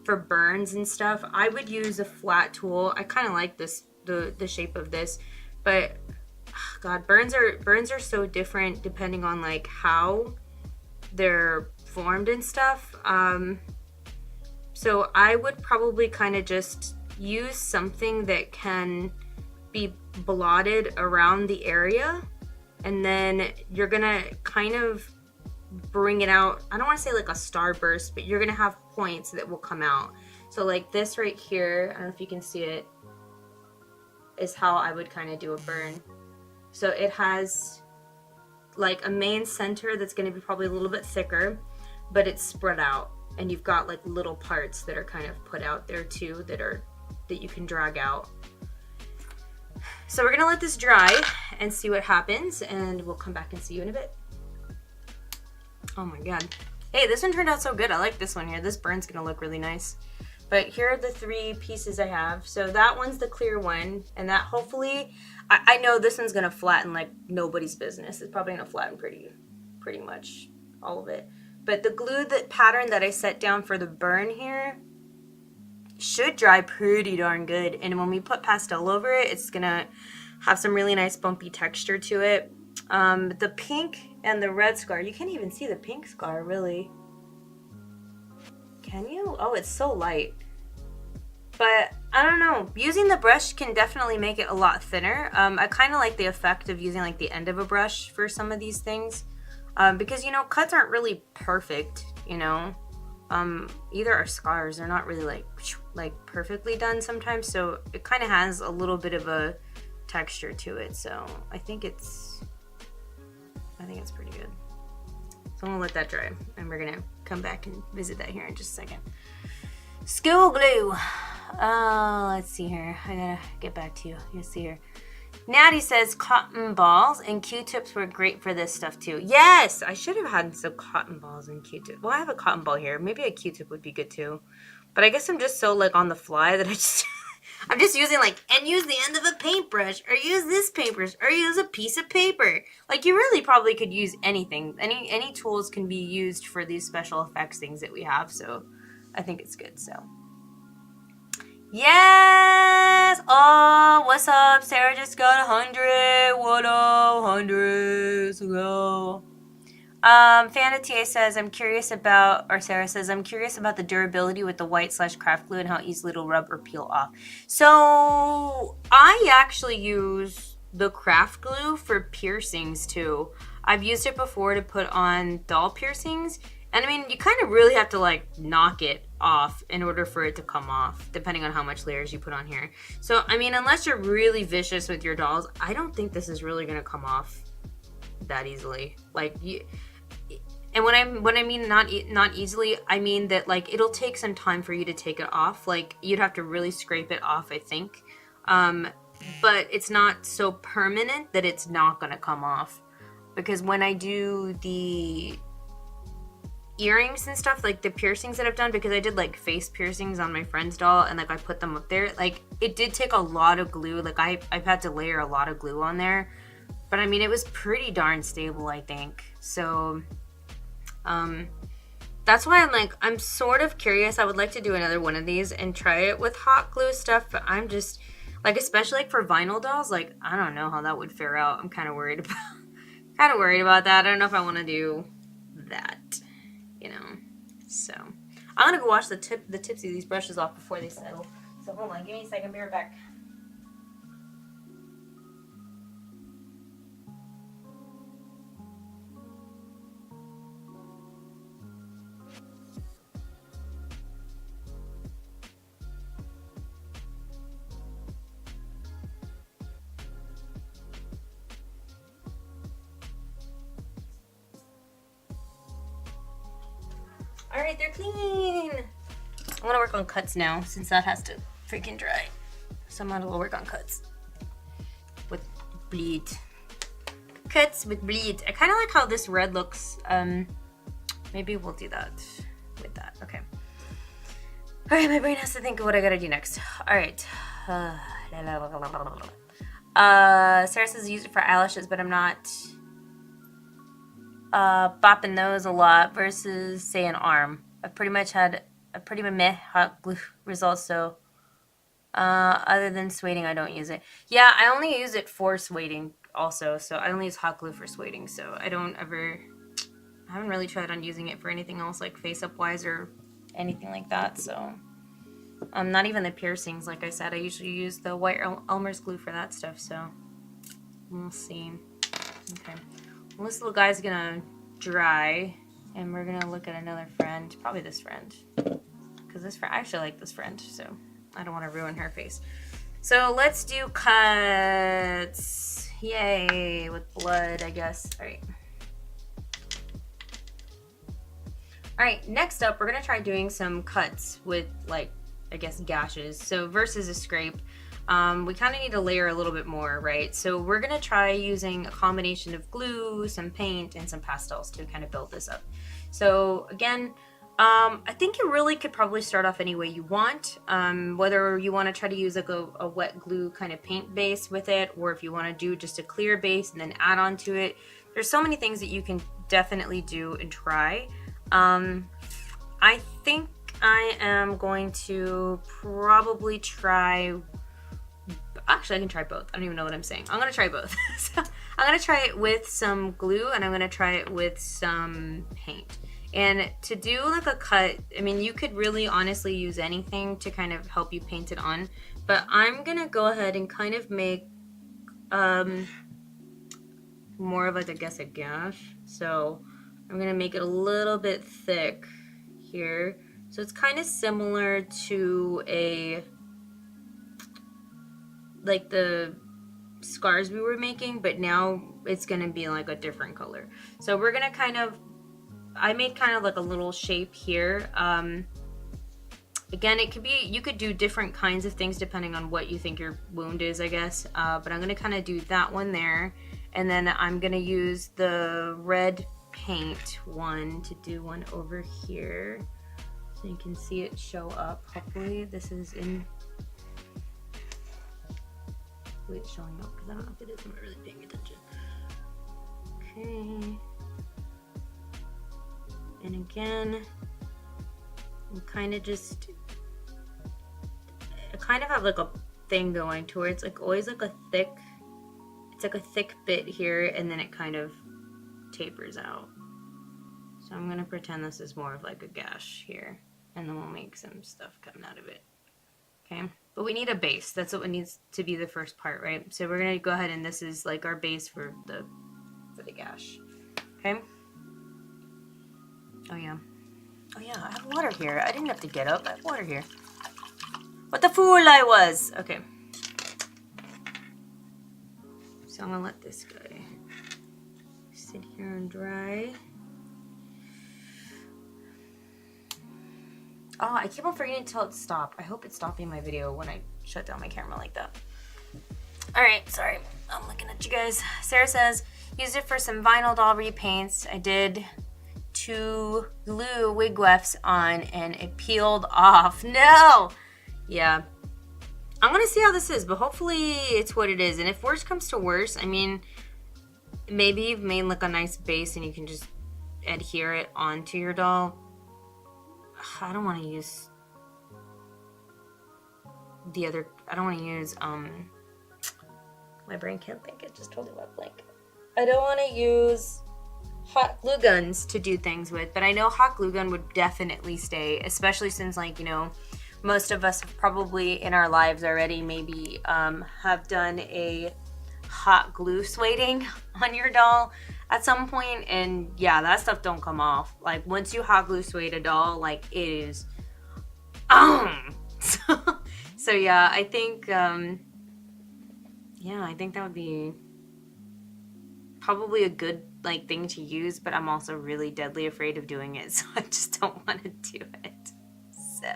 burns and stuff. I would use a flat tool. I kind of like this, the shape of this, but God, burns are so different depending on like how they're formed and stuff. So I would probably kind of just use something that can be blotted around the area, and then you're gonna kind of bring it out. I don't want to say like a starburst, but you're gonna have points that will come out. So like this right here, I don't know if you can see it, is how I would kind of do a burn. So it has like a main center that's gonna be probably a little bit thicker, but it's spread out. And you've got like little parts that are kind of put out there too that you can drag out. So we're gonna let this dry and see what happens, and we'll come back and see you in a bit. Oh my God. Hey, this one turned out so good. I like this one here. This burn's gonna look really nice. But here are the 3 pieces I have. So that one's the clear one, and that hopefully, I know this one's gonna flatten like nobody's business. It's probably gonna flatten pretty much all of it. But the glue pattern that I set down for the burn here should dry pretty darn good. And when we put pastel over it, it's gonna have some really nice bumpy texture to it. The pink and the red scar, you can't even see the pink scar really. Can you? Oh, it's so light. But I don't know, using the brush can definitely make it a lot thinner. I kind of like the effect of using like the end of a brush for some of these things. Because, you know, cuts aren't really perfect, you know. Either are scars. They're not really like perfectly done sometimes. So it kind of has a little bit of a texture to it. So I think it's pretty good. So I'm gonna let that dry, and we're gonna come back and visit that here in just a second. School glue. Let's see here. I gotta get back to you. You'll see here. Natty says cotton balls and Q-tips were great for this stuff too. Yes, I should have had some cotton balls and Q-tips. Well, I have a cotton ball here. Maybe a Q-tip would be good too. But I guess I'm just so like on the fly that I'm just using and use the end of a paintbrush, or use this paintbrush, or use a piece of paper. Like, you really probably could use anything. Any tools can be used for these special effects things that we have. So I think it's good. So. Yes! Oh, what's up? Sarah just got 100. What up? 100. Let's go. Fanata says, Sarah says, I'm curious about the durability with the white/craft glue and how easily it'll rub or peel off. So, I actually use the craft glue for piercings too. I've used it before to put on doll piercings. And I mean, you kind of really have to knock it off in order for it to come off, depending on how much layers you put on here. So, I mean, unless you're really vicious with your dolls, I don't think this is really going to come off that easily. And when I mean not easily, I mean that like it'll take some time for you to take it off. Like you'd have to really scrape it off, I think. But it's not so permanent that it's not gonna come off. Because when I do the earrings and stuff, like the piercings that I've done, because I did like face piercings on my friend's doll and like I put them up there, like it did take a lot of glue. Like I've had to layer a lot of glue on there, but I mean it was pretty darn stable, I think. So that's why I'm sort of curious. I would like to do another one of these and try it with hot glue stuff, but I'm just like, especially like for vinyl dolls, like I don't know how that would fare out. I'm kind of worried about that. I don't know if I want to do that, you know. So I'm gonna go wash the tips of these brushes off before they settle. So hold on, give me a second, be right back. Alright, they're clean. I'm gonna work on cuts now since that has to freaking dry. So I'm gonna work on cuts with bleed. Cuts with bleed. I kind of like how this red looks. Maybe we'll do that with that. Okay. Alright, my brain has to think of what I gotta do next. Alright. Sarah says use it for eyelashes, but I'm not bopping those a lot versus say an arm. I've pretty much had a pretty meh hot glue result, so other than sueding I don't use it. Yeah, I only use it for sueding also, so I only use hot glue for sueding, so I haven't really tried on using it for anything else like face-up wise or anything like that, so not even the piercings. Like I said, I usually use the white Elmer's glue for that stuff, so we'll see. Okay. Well, this little guy's gonna dry, and we're gonna look at another friend, probably this friend, because this friend, I actually like this friend, so I don't want to ruin her face. So let's do cuts. Yay, with blood, I guess. All right. All right, next up, we're gonna try doing some cuts with, like, I guess gashes. So versus a scrape. We kind of need to layer a little bit more, right? So we're going to try using a combination of glue, some paint, and some pastels to kind of build this up. So again, I think you really could probably start off any way you want, whether you want to try to use like a wet glue kind of paint base with it, or if you want to do just a clear base and then add on to it. There's so many things that you can definitely do and try. I think I am going to probably try... Actually, I can try both. I don't even know what I'm saying. I'm going to try both. So I'm going to try it with some glue, and I'm going to try it with some paint. And to do like a cut, I mean, you could really honestly use anything to kind of help you paint it on. But I'm going to go ahead and kind of make more of like, I guess, a gash. So I'm going to make it a little bit thick here. So it's kind of similar to like the scars we were making, but now it's gonna be like a different color. So we're gonna I made kind of like a little shape here. Again, you could do different kinds of things depending on what you think your wound is, I guess. But I'm gonna kind of do that one there, and then I'm gonna use the red paint one to do one over here, so you can see it show up. Hopefully this is in. It's showing up because I don't know if it is. I'm not really paying attention. Okay. And again, I'm kind of just, I kind of have like a thing going to where it's like always like it's like a thick bit here, and then it kind of tapers out. So I'm gonna pretend this is more of like a gash here, and then we'll make some stuff coming out of it. Okay. But we need a base. That's what needs to be the first part, right? So we're gonna go ahead, and this is like our base for the gash. Okay. Oh yeah. Oh yeah, I have water here. I didn't have to get up. I have water here. What the fool I was! Okay. So I'm gonna let this guy sit here and dry. Oh, I keep on forgetting to tell it to stop. I hope it's stopping my video when I shut down my camera like that. Alright, sorry. I'm looking at you guys. Sarah says, used it for some vinyl doll repaints. I did 2 glue wig wefts on and it peeled off. No! Yeah. I'm gonna see how this is, but hopefully it's what it is. And if worse comes to worse, I mean, maybe you've made like a nice base and you can just adhere it onto your doll. I don't want to use the other, I don't want to use, my brain can't think, it just totally went blank. I don't want to use hot glue guns to do things with, but I know hot glue gun would definitely stay, especially since, like, you know, most of us have probably in our lives already maybe have done a hot glue sueding on your doll at some point, and yeah, that stuff don't come off. Like, once you hot glue suede a doll, like, it is so yeah, I think I think that would be probably a good, like, thing to use, but I'm also really deadly afraid of doing it, so I just don't want to do it. So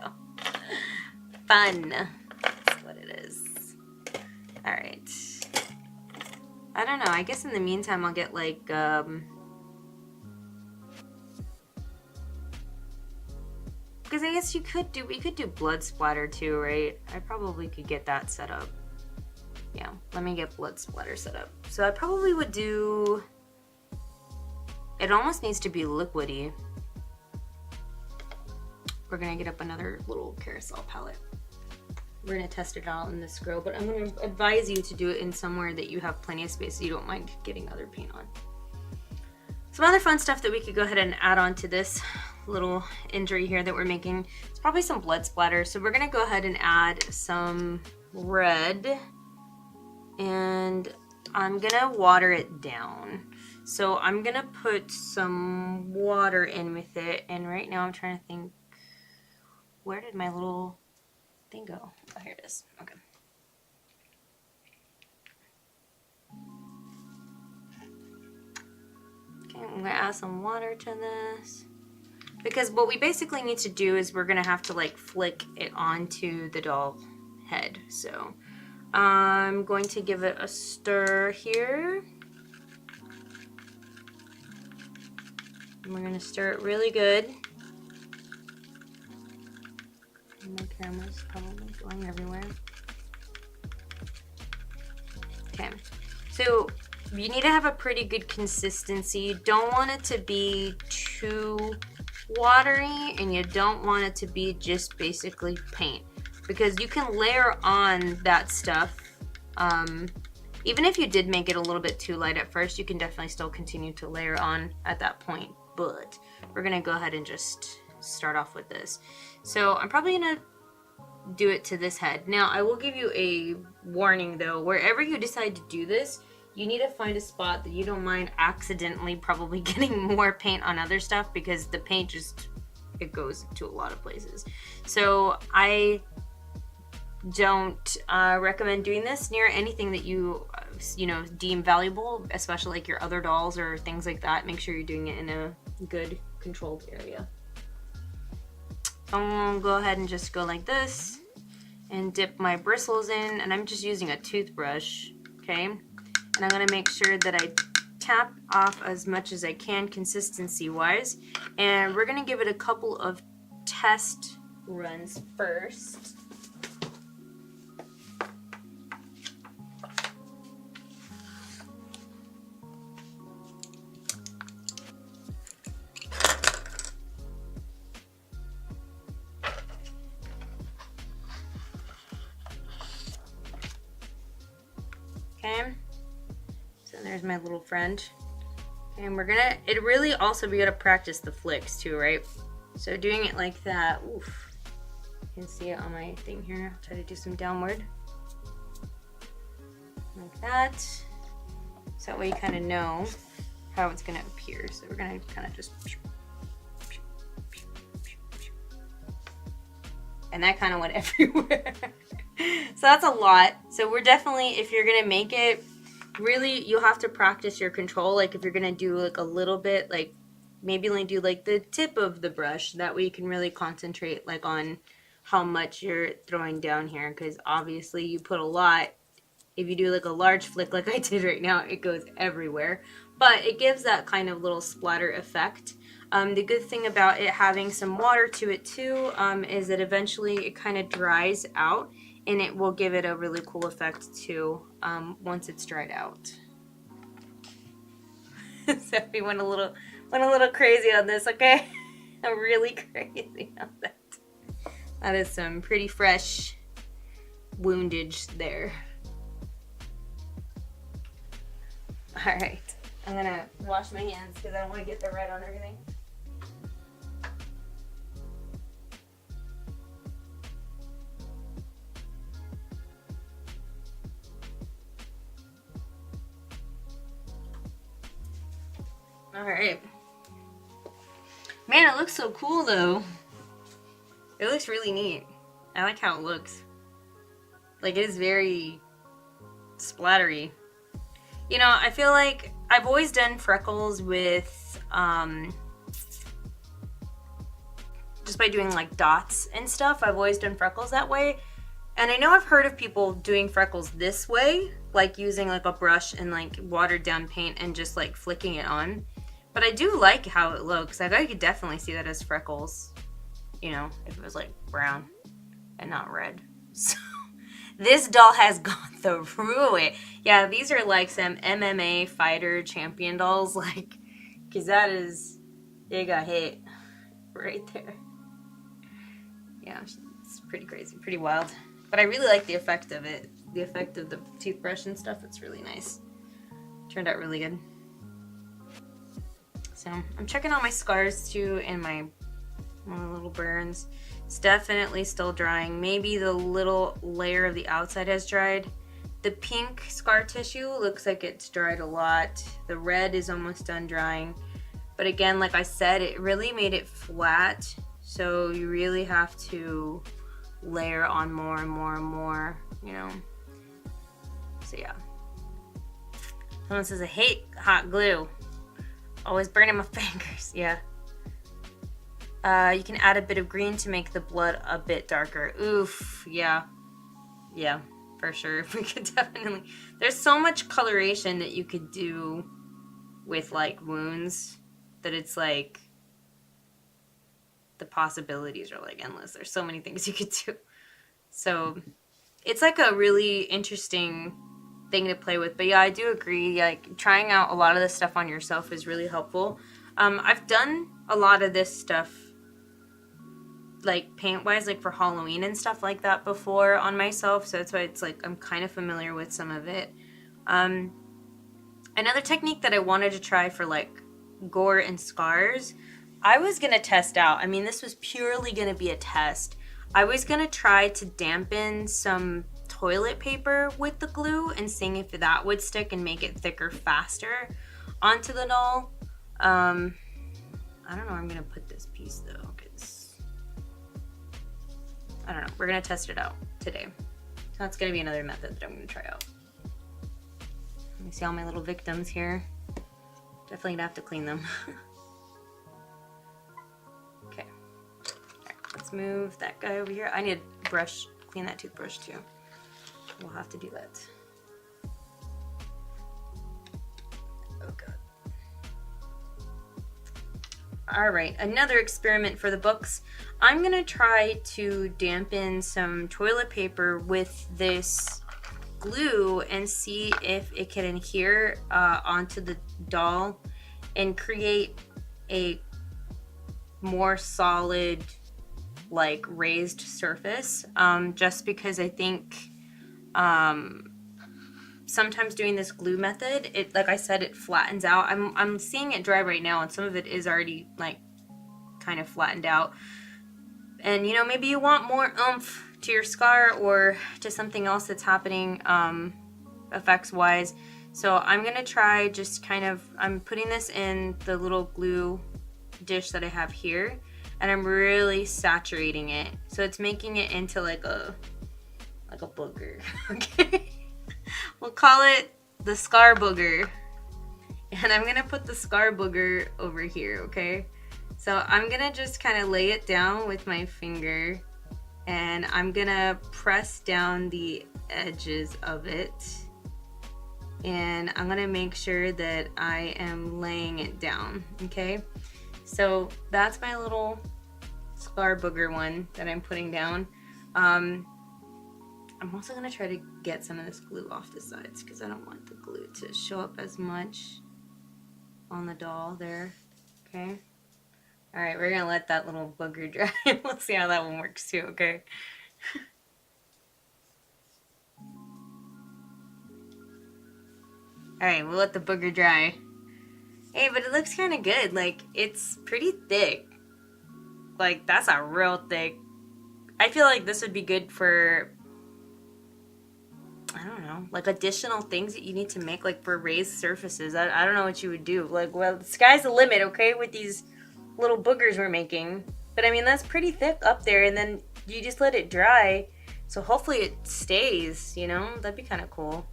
fun, that's what it is. All right, I don't know, I guess in the meantime I'll get like because I guess we could do blood splatter too, right? I probably could get that set up. Yeah, let me get blood splatter set up. So I probably would do, it almost needs to be liquidy. We're gonna get up another little carousel palette. We're gonna test it out in this grow, but I'm gonna advise you to do it in somewhere that you have plenty of space so you don't mind getting other paint on. Some other fun stuff that we could go ahead and add on to this little injury here that we're making. It's probably some blood splatter. So we're gonna go ahead and add some red, and I'm gonna water it down. So I'm gonna put some water in with it, and right now I'm trying to think, where did my little thing go? Oh, here it is. Okay. Okay, I'm gonna add some water to this, because what we basically need to do is we're gonna have to like flick it onto the doll head. So I'm going to give it a stir here. And we're gonna stir it really good. My camera's probably going everywhere. Okay, so you need to have a pretty good consistency. You don't want it to be too watery, and you don't want it to be just basically paint, because you can layer on that stuff. Even if you did make it a little bit too light at first, you can definitely still continue to layer on at that point, but we're gonna go ahead and just start off with this. So I'm probably gonna do it to this head. Now I will give you a warning though, wherever you decide to do this, you need to find a spot that you don't mind accidentally probably getting more paint on other stuff, because the paint just, it goes to a lot of places. So I don't recommend doing this near anything that you know, deem valuable, especially like your other dolls or things like that. Make sure you're doing it in a good controlled area. I'm gonna go ahead and just go like this and dip my bristles in, and I'm just using a toothbrush, okay? And I'm gonna make sure that I tap off as much as I can consistency wise, and we're gonna give it a couple of test runs first. Okay, so there's my little friend. Okay, and we're gonna, it really also, we gotta practice the flicks too, right? So doing it like that, oof. You can see it on my thing here. I'll try to do some downward. Like that. So that way you kind of know how it's gonna appear. So we're gonna kind of just, and that kind of went everywhere. So that's a lot. So we're definitely, if you're gonna make it, really you'll have to practice your control. Like if you're gonna do like a little bit, like maybe only do like the tip of the brush. That way you can really concentrate like on how much you're throwing down here, because obviously you put a lot. If you do like a large flick like I did right now, it goes everywhere. But it gives that kind of little splatter effect. The good thing about it having some water to it too is that eventually it kind of dries out, and it will give it a really cool effect too once it's dried out. So we went a little crazy on this, okay? I'm really crazy on that. That is some pretty fresh woundage there. Alright, I'm gonna wash my hands because I don't want to get the red on everything. Alright. Man, it looks so cool though. It looks really neat. I like how it looks. Like, it is very splattery. You know, I feel like I've always done freckles with, just by doing like dots and stuff. I've always done freckles that way. And I know I've heard of people doing freckles this way, like using like a brush and like watered down paint and just like flicking it on. But I do like how it looks. Like, I could definitely see that as freckles, you know, if it was like brown and not red. So this doll has gone through it. Yeah, these are like some MMA fighter champion dolls, like, because that is, they got hit right there. Yeah, it's pretty crazy, pretty wild. But I really like the effect of it. The effect of the toothbrush and stuff, it's really nice. Turned out really good. So I'm checking out my scars too and my little burns. It's definitely still drying. Maybe the little layer of the outside has dried. The pink scar tissue looks like it's dried a lot. The red is almost done drying. But again, like I said, it really made it flat. So you really have to layer on more and more and more, you know. So yeah. Someone says, I hate hot glue. Always burning my fingers. Yeah. You can add a bit of green to make the blood a bit darker. Oof. Yeah. Yeah, for sure. We could definitely. There's so much coloration that you could do with like wounds that it's like the possibilities are like endless. There's so many things you could do. So it's like a really interesting thing to play with. But yeah, I do agree, like trying out a lot of this stuff on yourself is really helpful. I've done a lot of this stuff like paint wise, like for Halloween and stuff like that before on myself, so that's why it's like I'm kind of familiar with some of it. Another technique that I wanted to try for like gore and scars, I was gonna test out. I mean, this was purely gonna be a test. I was gonna try to dampen some toilet paper with the glue and seeing if that would stick and make it thicker faster onto the doll. I don't know where I'm gonna put this piece though, because I don't know. We're gonna test it out today. So that's gonna be another method that I'm gonna try out. Let me see all my little victims here. Definitely gonna have to clean them. Okay. Alright, let's move that guy over here. I need a brush, clean that toothbrush too. We'll have to do that. Oh god. Alright, another experiment for the books. I'm gonna try to dampen some toilet paper with this glue and see if it can adhere onto the doll and create a more solid, like raised surface. Just because I think sometimes doing this glue method, it, like I said, it flattens out. I'm seeing it dry right now, and some of it is already like kind of flattened out. And you know, maybe you want more oomph to your scar or to something else that's happening effects wise. So I'm gonna try just kind of, I'm putting this in the little glue dish that I have here, and I'm really saturating it, so it's making it into like a booger. Okay. We'll call it the scar booger. And I'm gonna put the scar booger over here, okay? So I'm gonna just kind of lay it down with my finger, and I'm gonna press down the edges of it. And I'm gonna make sure that I am laying it down, okay? So that's my little scar booger one that I'm putting down. I'm also gonna try to get some of this glue off the sides because I don't want the glue to show up as much on the doll there, okay? All right, we're gonna let that little booger dry. We'll see how that one works too, okay? All right, we'll let the booger dry. Hey, but it looks kind of good. Like, it's pretty thick. Like, that's a real thick. I feel like this would be good for, I don't know, like additional things that you need to make, like for raised surfaces. I don't know what you would do. Like, well, the sky's the limit, okay, with these little boogers we're making. But I mean, that's pretty thick up there, and then you just let it dry. So hopefully it stays, you know? That'd be kind of cool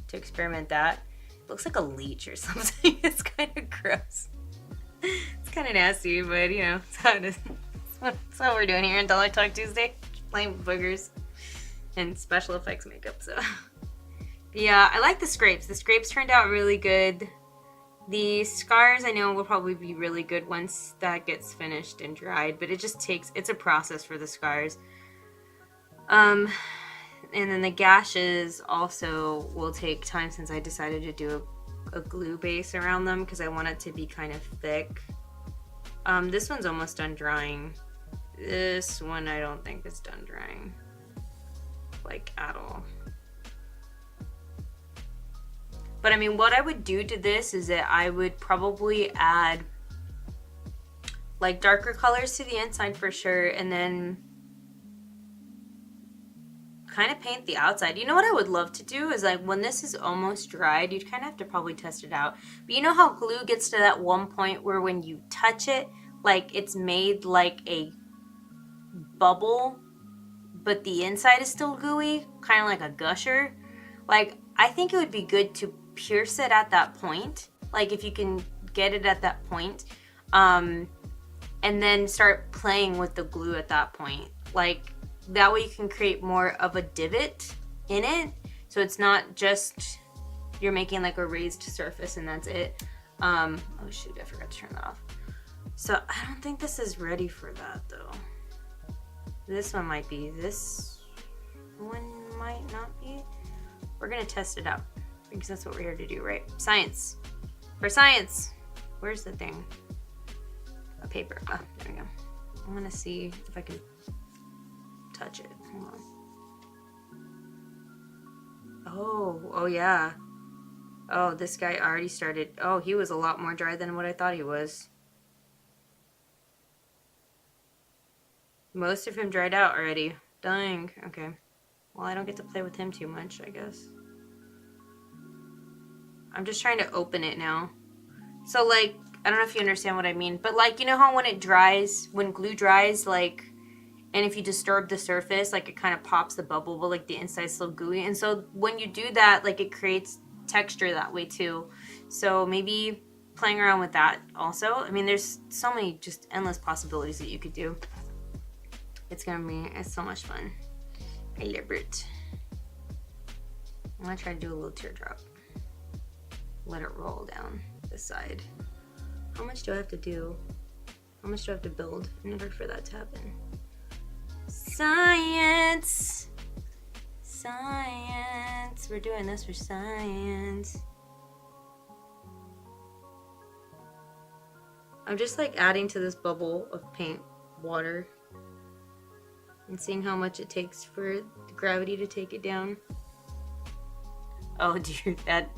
to experiment that. It looks like a leech or something. It's kind of gross. It's kind of nasty, but you know, it's how it is. That's what we're doing here on Dollar Talk Tuesday. Just playing with boogers and special effects makeup, so. Yeah, I like the scrapes. The scrapes turned out really good. The scars I know will probably be really good once that gets finished and dried, but it just takes, it's a process for the scars. And then the gashes also will take time since I decided to do a glue base around them because I want it to be kind of thick. This one's almost done drying. This one I don't think is done drying, like at all. But I mean, what I would do to this is that I would probably add like darker colors to the inside for sure, and then kind of paint the outside. You know what I would love to do is like when this is almost dried, you'd kind of have to probably test it out. But you know how glue gets to that one point where when you touch it, like it's made like a bubble, but the inside is still gooey, kind of like a gusher. Like, I think it would be good to pierce it at that point, like if you can get it at that point, and then start playing with the glue at that point. Like, that way you can create more of a divot in it, so it's not just you're making like a raised surface and that's it. Oh shoot, I forgot to turn that off. So I don't think this is ready for that though. This one might be, this one might not be. We're gonna test it out because that's what we're here to do, right? Science. For science. Where's the thing? A paper. Oh, there we go. I'm gonna see if I can touch it. Hold on. Oh yeah. Oh, this guy already started. Oh, he was a lot more dry than what I thought he was. Most of him dried out already. Dang. Okay. Well, I don't get to play with him too much, I guess. I'm just trying to open it now. So, like, I don't know if you understand what I mean, but like, you know how when it dries, when glue dries, like, and if you disturb the surface, like it kind of pops the bubble, but like the inside's still gooey. And so when you do that, like it creates texture that way too. So maybe playing around with that also. I mean, there's so many just endless possibilities that you could do. It's so much fun. I love it. I'm gonna try to do a little teardrop. Let it roll down the side. How much do I have to do? How much do I have to build in order for that to happen? Science! Science! We're doing this for science. I'm just like adding to this bubble of paint water and seeing how much it takes for the gravity to take it down. Oh dear, that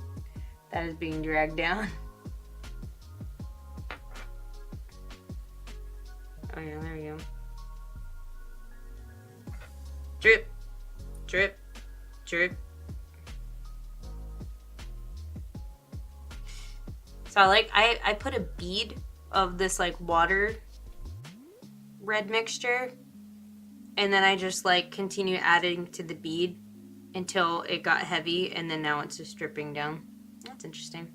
is being dragged down. Oh yeah, there we go. Drip, drip, drip. So I put a bead of this like water red mixture, and then I just like continue adding to the bead until it got heavy, and then now it's just dripping down. That's interesting.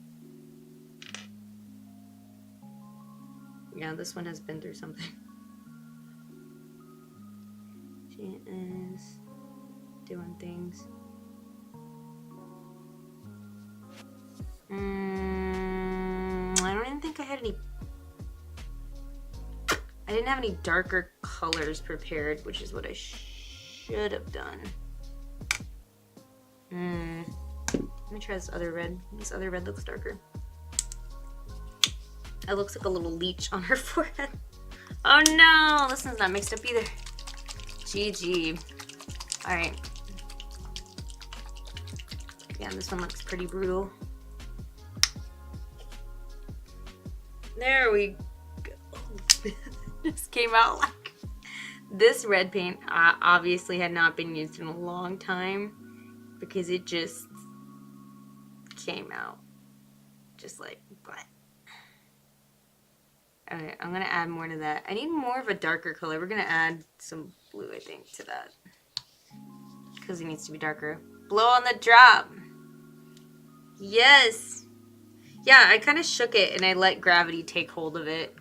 Yeah, this one has been through something. She is doing things. I don't even think I had any. I didn't have any darker colors prepared, which is what I should have done. Let me try this other red. This other red looks darker. It looks like a little leech on her forehead. Oh no, this one's not mixed up either. GG. Alright. Yeah, this one looks pretty brutal. There we go. This came out like... This red paint obviously had not been used in a long time because it just came out just like what? Okay, I'm gonna add more to that. I need more of a darker color. We're gonna add some blue, I think, to that because it needs to be darker. Blow on the drop. Yes. Yeah, I kind of shook it and I let gravity take hold of it.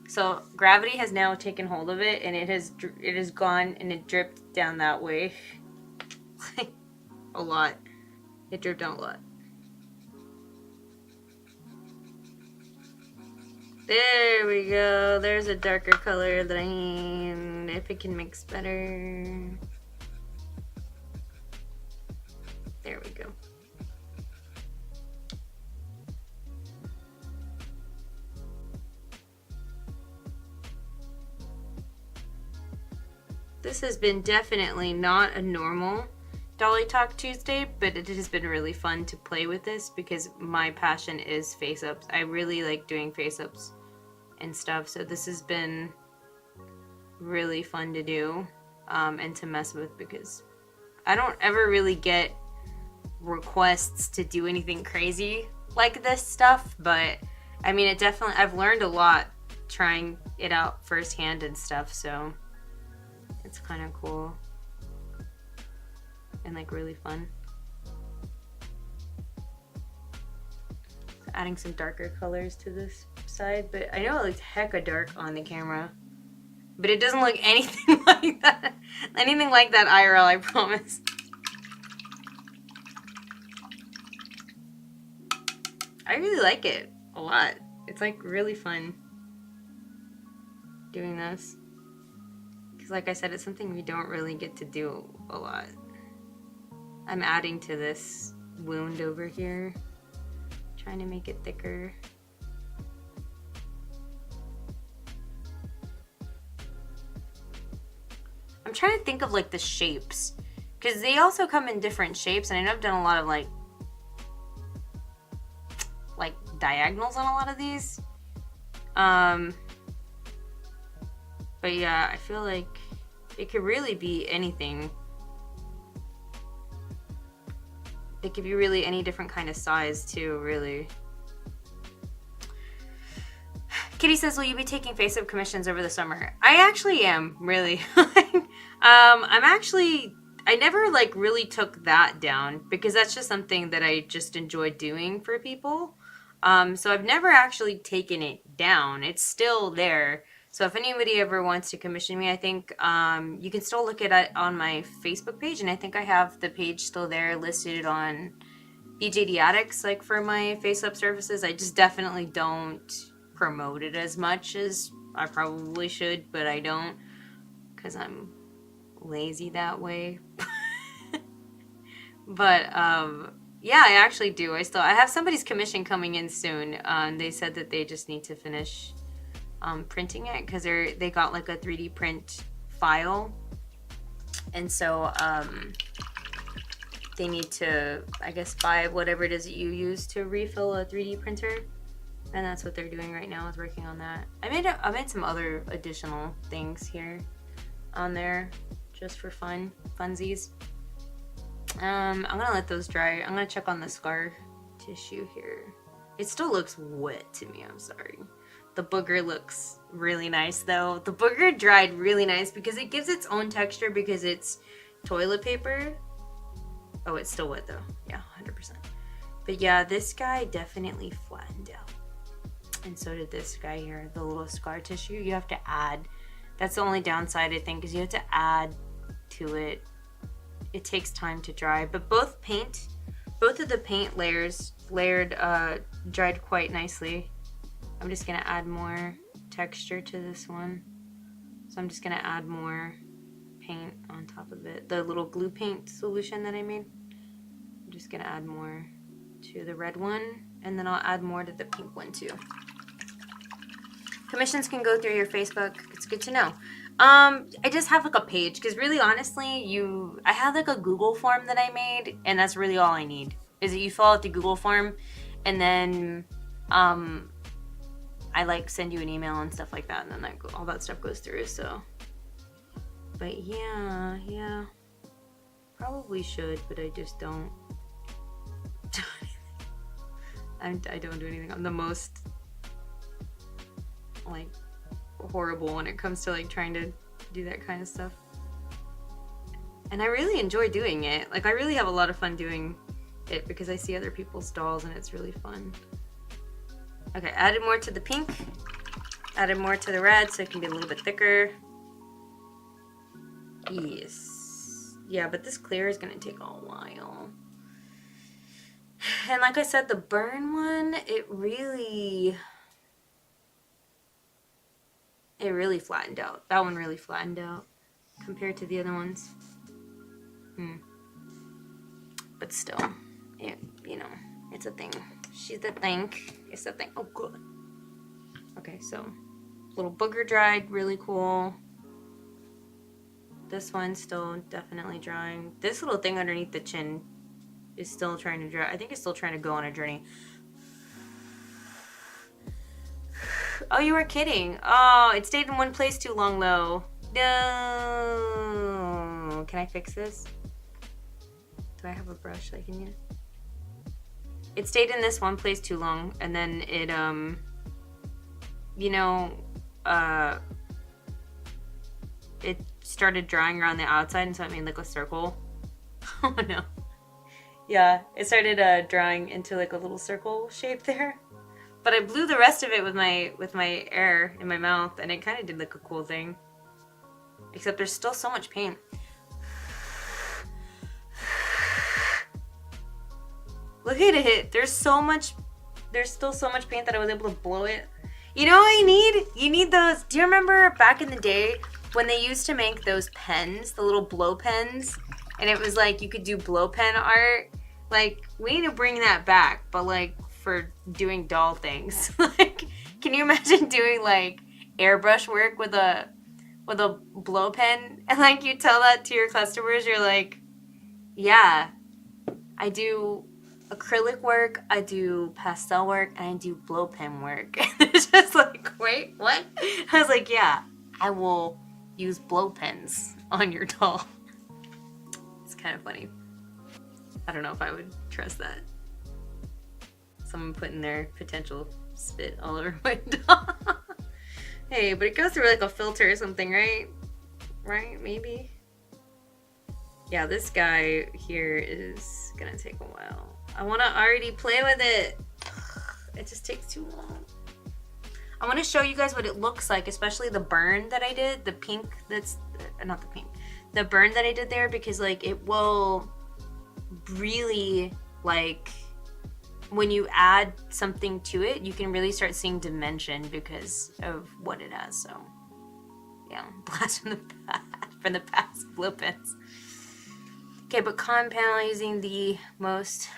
So gravity has now taken hold of it and it has gone and it dripped down that way. Like a lot. It dripped down a lot. There we go. There's a darker color that I need. If it can mix better. There we go. This has been definitely not a normal Dolly Talk Tuesday, but it has been really fun to play with this because my passion is face-ups. I really like doing face-ups and stuff, so this has been really fun to do and to mess with because I don't ever really get requests to do anything crazy like this stuff, but I mean, it definitely, I've learned a lot trying it out firsthand and stuff, so it's kind of cool and like really fun. So adding some darker colors to this side, but I know it looks hecka dark on the camera, but it doesn't look anything like that. Anything like that IRL, I promise. I really like it a lot. It's like really fun doing this. Because like I said, it's something we don't really get to do a lot. I'm adding to this wound over here. Trying to make it thicker. I'm trying to think of like the shapes. Because they also come in different shapes. And I know I've done a lot of like diagonals on a lot of these. But yeah, I feel like it could really be anything. It could be really any different kind of size too, really. Kitty says, will you be taking face-up commissions over the summer? I actually am, really. I never like really took that down because that's just something that I just enjoy doing for people. So I've never actually taken it down. It's still there. So if anybody ever wants to commission me, I think you can still look at it on my Facebook page. And I think I have the page still there listed on BJD Addicts, like for my face-up services. I just definitely don't promote it as much as I probably should, but I don't because I'm lazy that way. But yeah, I actually do. I have somebody's commission coming in soon. They said that they just need to finish printing it because they got like a 3D print file, and so they need to, I guess, buy whatever it is that you use to refill a 3D printer, and that's what they're doing right now, is working on that. I made some other additional things here on there just for funsies. I'm gonna let those dry. I'm gonna check on the scar tissue here. It still looks wet to me, I'm sorry. The booger looks really nice though. The booger dried really nice because it gives its own texture because it's toilet paper. Oh, it's still wet though. Yeah, 100%. But yeah, this guy definitely flattened out. And so did this guy here, the little scar tissue. You have to add. That's the only downside, I think, is you have to add to it. It takes time to dry. But both of the paint layers dried quite nicely. I'm just gonna add more texture to this one. So I'm just gonna add more paint on top of it. The little glue paint solution that I made. I'm just gonna add more to the red one, and then I'll add more to the pink one too. Commissions can go through your Facebook. It's good to know. I just have like a page, because really honestly, I have like a Google form that I made, and that's really all I need. Is that you fill out the Google form, and then I like send you an email and stuff like that, and then all that stuff goes through. So, but yeah, probably should, but I just don't. I don't do anything. I'm the most like horrible when it comes to like trying to do that kind of stuff. And I really enjoy doing it. Like I really have a lot of fun doing it because I see other people's dolls and it's really fun. Okay, added more to the pink. Added more to the red so it can be a little bit thicker. Yes. Yeah, but this clear is gonna take a while. And like I said, the burn one, it really flattened out. That one really flattened out compared to the other ones. But still, you know, it's a thing. She's a thing. It's a thing. Oh, good. Okay, so little booger dried, really cool. This one's still definitely drying. This little thing underneath the chin is still trying to dry. I think it's still trying to go on a journey. Oh, you were kidding. Oh, it stayed in one place too long, though. No. Can I fix this? Do I have a brush I can use? It stayed in this one place too long, and then it, you know, it started drying around the outside, and so it made like a circle. Oh, no. Yeah, it started drying into like a little circle shape there. But I blew the rest of it with my air in my mouth, and it kind of did like a cool thing. Except there's still so much paint. Look at it. There's still so much paint that I was able to blow it. You know what you need? You need those. Do you remember back in the day when they used to make those pens, the little blow pens? And it was like you could do blow pen art. Like, we need to bring that back, but like for doing doll things. Like, can you imagine doing like airbrush work with a blow pen? And like you tell that to your customers, you're like, yeah, I do acrylic work, I do pastel work, and I do blow pen work. And it's just like, wait, what? I was like, yeah, I will use blow pens on your doll. It's kind of funny. I don't know if I would trust that. Someone putting their potential spit all over my doll. Hey, but it goes through like a filter or something, right? Right? Maybe? Yeah, this guy here is gonna take a while. I wanna already play with it. It just takes too long. I wanna show you guys what it looks like, especially the burn that I did, the pink that's, not the pink, the burn that I did there, because like it will really, like, when you add something to it, you can really start seeing dimension because of what it has. So yeah, blast from the past blow pens. Okay, but compound using the most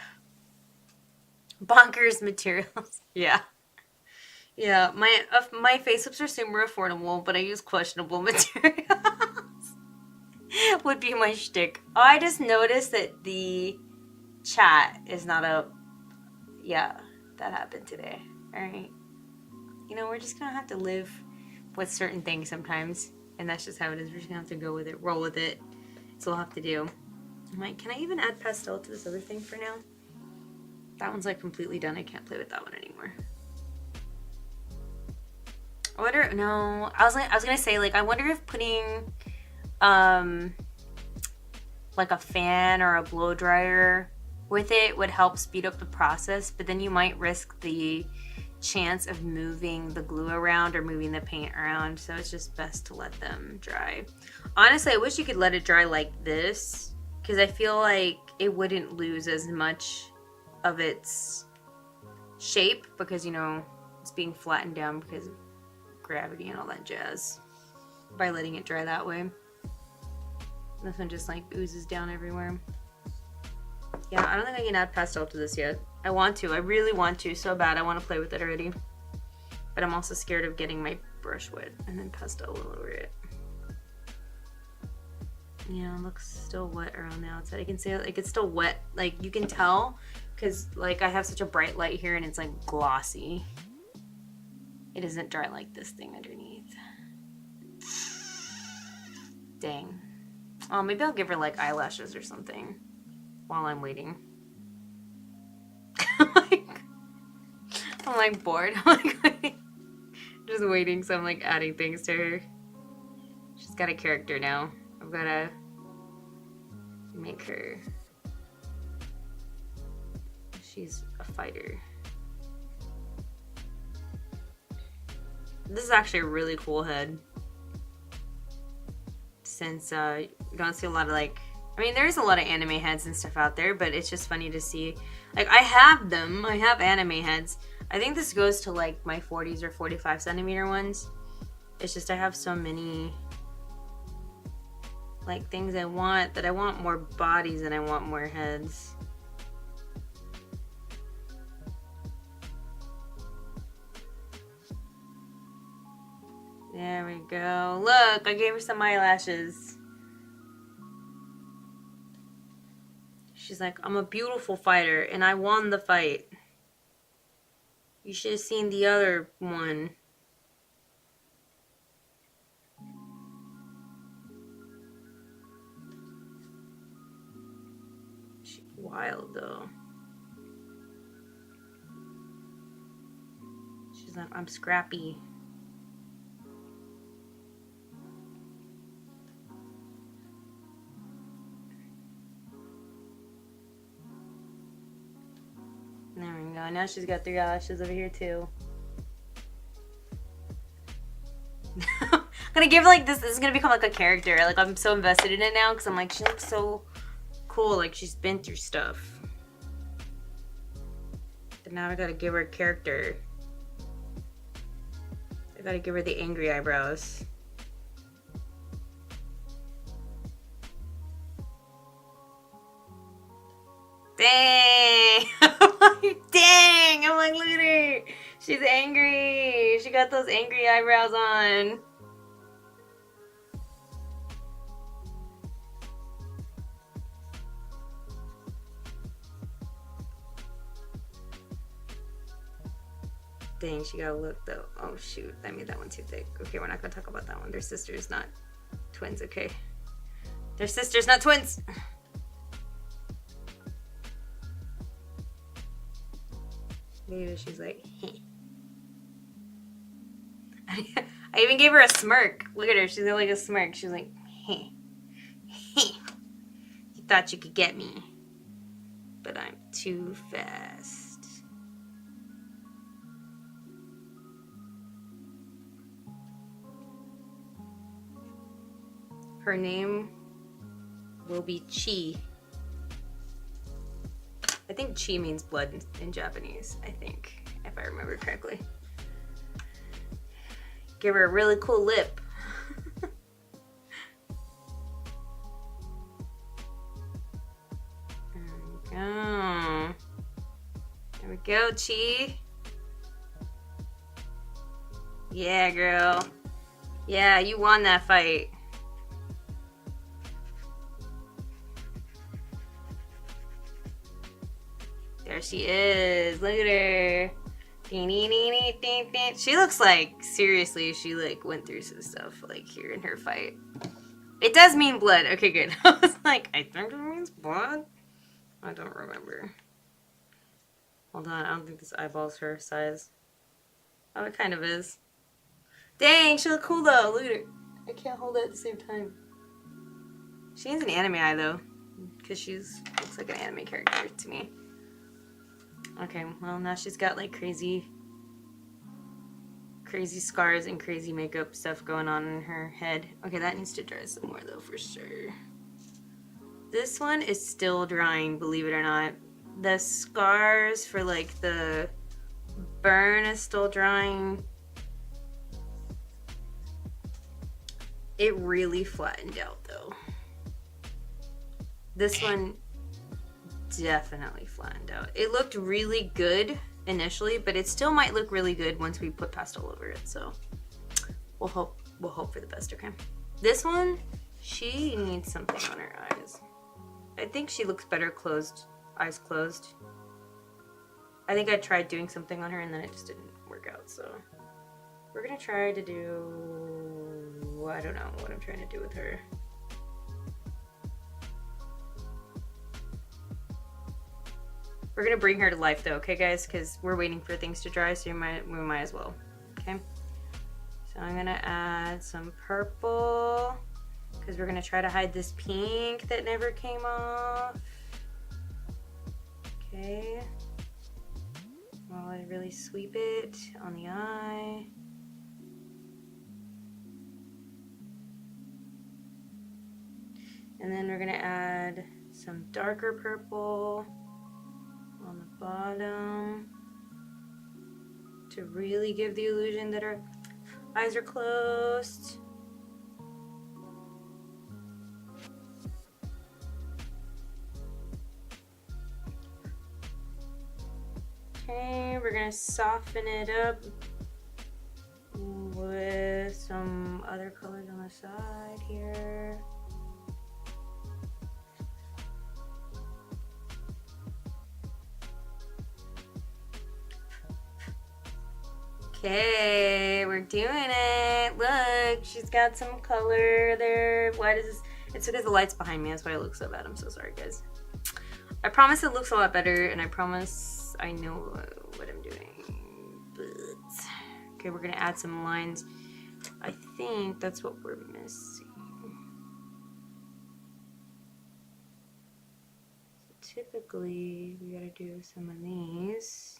bonkers materials. Yeah. Yeah, my Faceups are super affordable, but I use questionable materials. Would be my shtick. Oh, I just noticed that the chat is not up. Yeah, that happened today. Alright. You know, we're just gonna have to live with certain things sometimes. And that's just how it is. We're just gonna have to go with it, roll with it. That's what we'll have to do. I'm like, can I even add pastel to this other thing for now? That one's like completely done. I can't play with that one anymore. I wonder, no, I was gonna say, like, I wonder if putting like a fan or a blow dryer with it would help speed up the process, but then you might risk the chance of moving the glue around or moving the paint around, so it's just best to let them dry. Honestly, I wish you could let it dry like this, because I feel like it wouldn't lose as much of its shape, because, you know, it's being flattened down because of gravity and all that jazz by letting it dry that way. This one just like oozes down everywhere. Yeah, I don't think I can add pastel to this yet. I want to. I really want to so bad. I want to play with it already. But I'm also scared of getting my brush wet and then pastel all over it. Yeah, it looks still wet around the outside. I can say like it's still wet. Like you can tell because like I have such a bright light here and it's like glossy. It isn't dry like this thing underneath. Dang. Oh, maybe I'll give her like eyelashes or something while I'm waiting. I'm like bored. I'm like just waiting, so I'm like adding things to her. She's got a character now. I've gotta make her. She's a fighter. This is actually a really cool head. Since you don't see a lot of like, I mean, there's a lot of anime heads and stuff out there, but it's just funny to see. Like, I have them. I have anime heads. I think this goes to like my 40s or 45 centimeter ones. It's just I have so many like things I want that I want more bodies and I want more heads. There we go. Look, I gave her some eyelashes. She's like, I'm a beautiful fighter and I won the fight. You should have seen the other one. She's wild though. She's like, I'm scrappy. There we go. Now she's got 3 eyelashes over here too. I'm gonna give like this is gonna become like a character. Like I'm so invested in it now because I'm like, she looks so cool. Like she's been through stuff. But now I gotta give her a character. I gotta give her the angry eyebrows. Dang! I'm like, dang! I'm like, look at her! She's angry! She got those angry eyebrows on. Dang, she got a look though. Oh shoot, I made that one too thick. Okay, we're not gonna talk about that one. They're sisters, not twins, okay? They're sisters, not twins! Maybe she's like, heh. I even gave her a smirk. Look at her. She's got like a smirk. She's like, heh. Heh. You thought you could get me. But I'm too fast. Her name will be Chi. I think chi means blood in Japanese, I think, if I remember correctly. Give her a really cool lip. There we go. There we go, Chi. Yeah, girl. Yeah, you won that fight. There she is. Look at her. She looks like, seriously, she like went through some stuff like here in her fight. It does mean blood. Okay, good. I was like, I think it means blood. I don't remember. Hold on, I don't think this eyeball's her size. Oh, it kind of is. Dang, she look cool though. Look at her. I can't hold it at the same time. She needs an anime eye though, because she's looks like an anime character to me. Okay, well now she's got like crazy crazy scars and crazy makeup stuff going on in her head. Okay, that needs to dry some more though, for sure. This one is still drying, believe it or not. The scars for like the burn is still drying. It really flattened out though. This one definitely flattened out. It looked really good initially, but it still might look really good once we put pastel over it. So we'll hope for the best. Okay. This one, she needs something on her eyes. I think she looks better closed, eyes closed. I think I tried doing something on her and then it just didn't work out. So we're gonna try to do, I don't know what I'm trying to do with her. We're gonna bring her to life though, okay guys? Because we're waiting for things to dry, so we might as well, okay? So I'm gonna add some purple, because we're gonna try to hide this pink that never came off. Okay. While I really sweep it on the eye. And then we're gonna add some darker purple on the bottom to really give the illusion that our eyes are closed. Okay, we're gonna soften it up with some other colors on the side here. Okay, we're doing it. Look, she's got some color there. Why does this? It's because the light's behind me. That's why it looks so bad. I'm so sorry, guys. I promise it looks a lot better, and I promise I know what I'm doing. But okay, we're gonna add some lines. I think that's what we're missing. So typically, we gotta do some of these.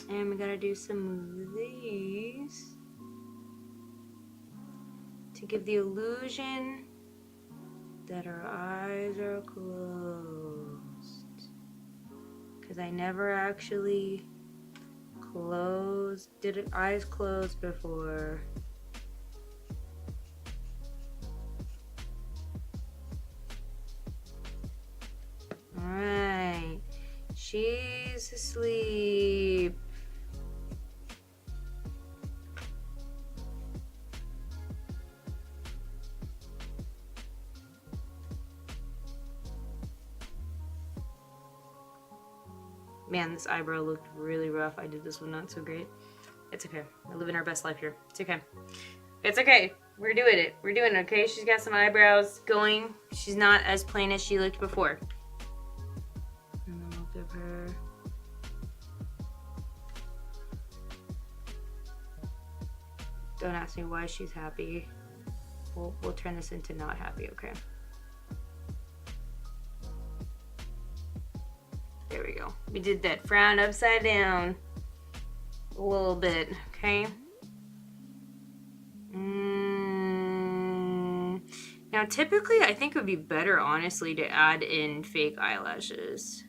And we gotta do some of these to give the illusion that our eyes are closed. Because I never actually did eyes closed before. Alright, she's asleep. Man, this eyebrow looked really rough. I did this one not so great. It's okay. We're living our best life here. It's okay. It's okay. We're doing it. We're doing it, okay? She's got some eyebrows going. She's not as plain as she looked before. And then we'll give her... Don't ask me why she's happy. We'll turn this into not happy, okay? There we go. We did that frown upside down a little bit, okay? Now, typically, I think it would be better, honestly, to add in fake eyelashes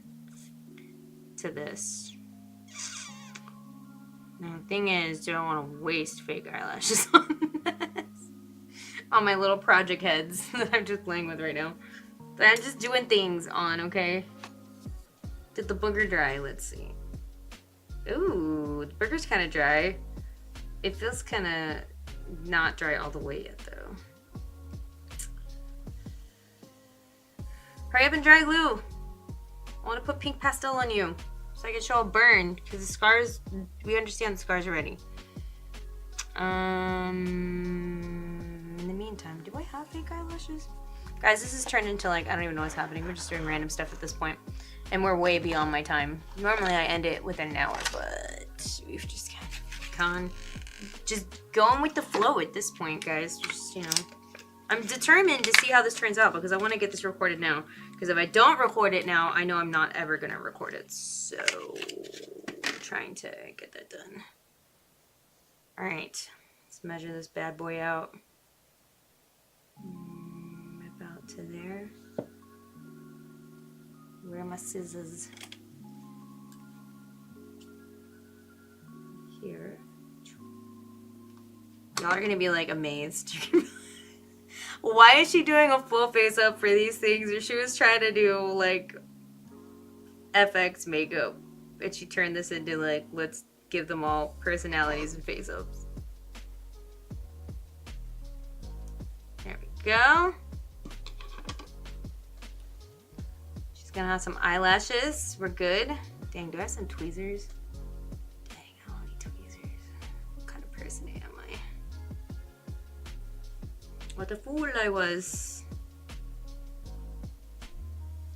to this. Now, the thing is, I don't want to waste fake eyelashes on this. On my little project heads that I'm just playing with right now. That I'm just doing things on, okay? Did the booger dry? Let's see. Ooh, the booger's kind of dry. It feels kind of not dry all the way yet, though. Hurry up and dry glue. I want to put pink pastel on you so I can show a burn, because the scars, we understand the scars already. In the meantime, do I have fake eyelashes? Guys, this has turned into like, I don't even know what's happening. We're just doing random stuff at this point. And we're way beyond my time. Normally I end it within an hour, but we've just kind of just going with the flow at this point, guys. Just, you know, I'm determined to see how this turns out because I want to get this recorded now. Because if I don't record it now, I know I'm not ever going to record it. So, I'm trying to get that done. Alright, let's measure this bad boy out. About to there. Where are my scissors? Here. Y'all are gonna be like amazed. Why is she doing a full face up for these things? Or she was trying to do like FX makeup and she turned this into like, let's give them all personalities and face ups. There we go. She's gonna have some eyelashes. We're good. Dang, do I have some tweezers? Dang, I don't need tweezers. What kind of person am I? What a fool I was.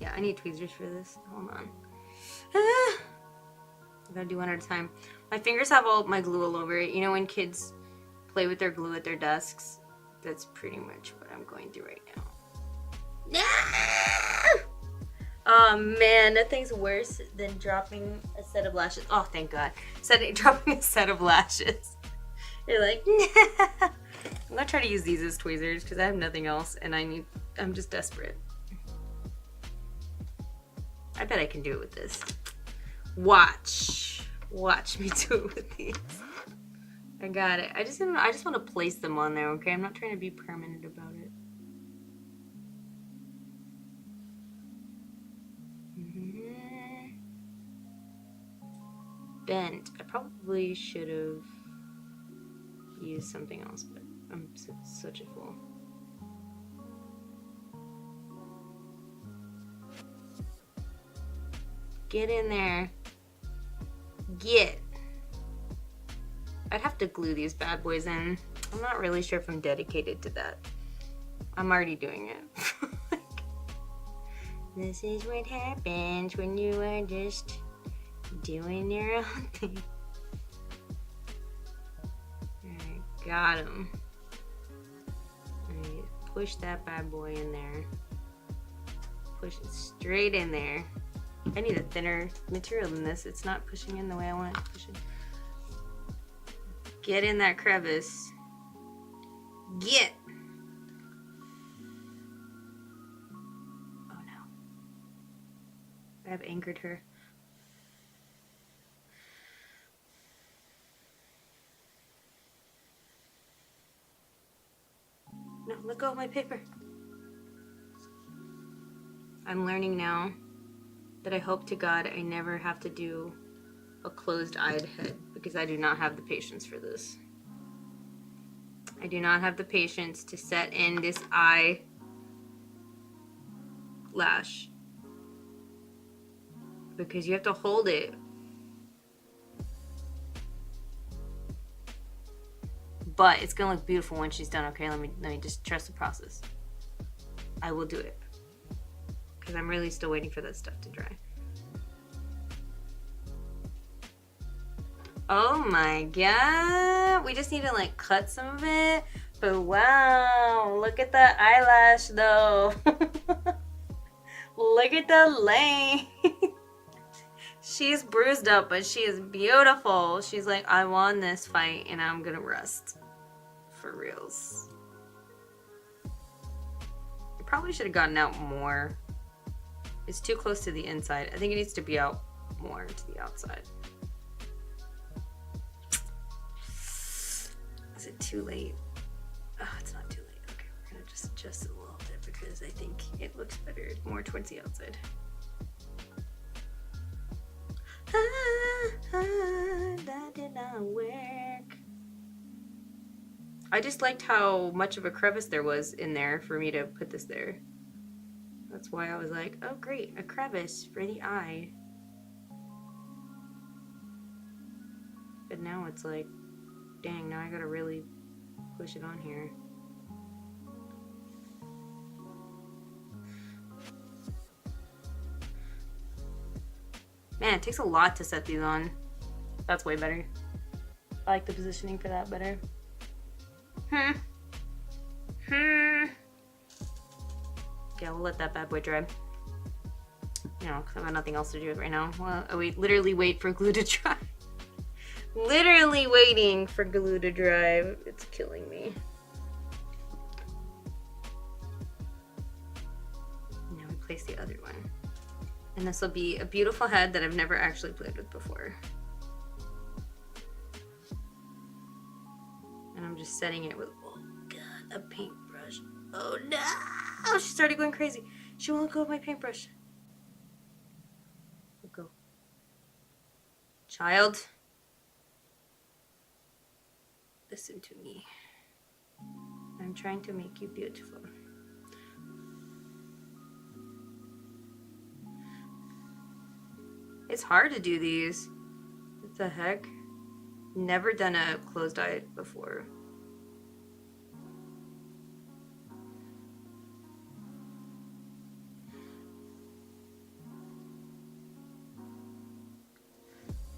Yeah, I need tweezers for this. Hold on. I gotta do one at a time. My fingers have all my glue all over it. You know when kids play with their glue at their desks? That's pretty much what I'm going through right now. Oh man, nothing's worse than dropping a set of lashes. Oh, thank God. Dropping a set of lashes. You're like, nah. I'm gonna try to use these as tweezers because I have nothing else and I'm just desperate. I bet I can do it with this. Watch me do it with these. I got it. I just want to place them on there, okay? I'm not trying to be permanent about it. Bent. I probably should have used something else, but I'm such a fool. Get in there. Get. I'd have to glue these bad boys in. I'm not really sure if I'm dedicated to that. I'm already doing it. This is what happens when you are just doing your own thing. Alright, got him. Alright, push that bad boy in there. Push it straight in there. I need a thinner material than this. It's not pushing in the way I want it to push in. Get in that crevice. Get! Oh no. I've anchored her. No, let go of my paper. I'm learning now that I hope to God I never have to do a closed-eyed head because I do not have the patience for this. I do not have the patience to set in this eye lash because you have to hold it. But it's gonna look beautiful when she's done, okay? Let me just trust the process. I will do it. Because I'm really still waiting for that stuff to dry. Oh my God. We just need to like cut some of it. But wow, look at the eyelash though. Look at the length. She's bruised up, but she is beautiful. She's like, I won this fight and I'm gonna rest. For reals. I probably should have gotten out more. It's too close to the inside. I think it needs to be out more to the outside. Is it too late? Oh, it's not too late. Okay, we're gonna just adjust it a little bit because I think it looks better more towards the outside. That did not work. I just liked how much of a crevice there was in there for me to put this there. That's why I was like, oh great, a crevice for the eye. But now it's like, dang, now I gotta really push it on here. Man, it takes a lot to set these on. That's way better. I like the positioning for that better. Yeah, we'll let that bad boy dry. You know, because I've got nothing else to do right now. Well, I literally wait for glue to dry. Literally waiting for glue to dry. It's killing me. Now we place the other one. And this will be a beautiful head that I've never actually played with before. And I'm just setting it with, oh god, a paintbrush. Oh no! She started going crazy. She won't go with my paintbrush. Go. Child. Listen to me. I'm trying to make you beautiful. It's hard to do these. What the heck? Never done a closed eye before.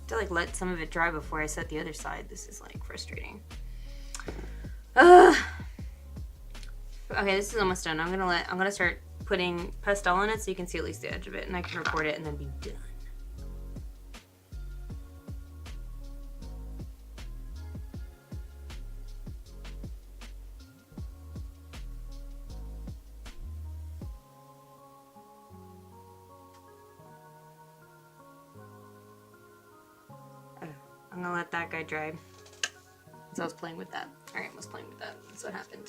To like let some of it dry before I set the other side. This is like frustrating. Okay, this is almost done. I'm gonna start putting pastel in it so you can see at least the edge of it, and I can record it and then be done. I'm gonna let that guy dry. So I was playing with that. Alright, I was playing with that. That's what happened.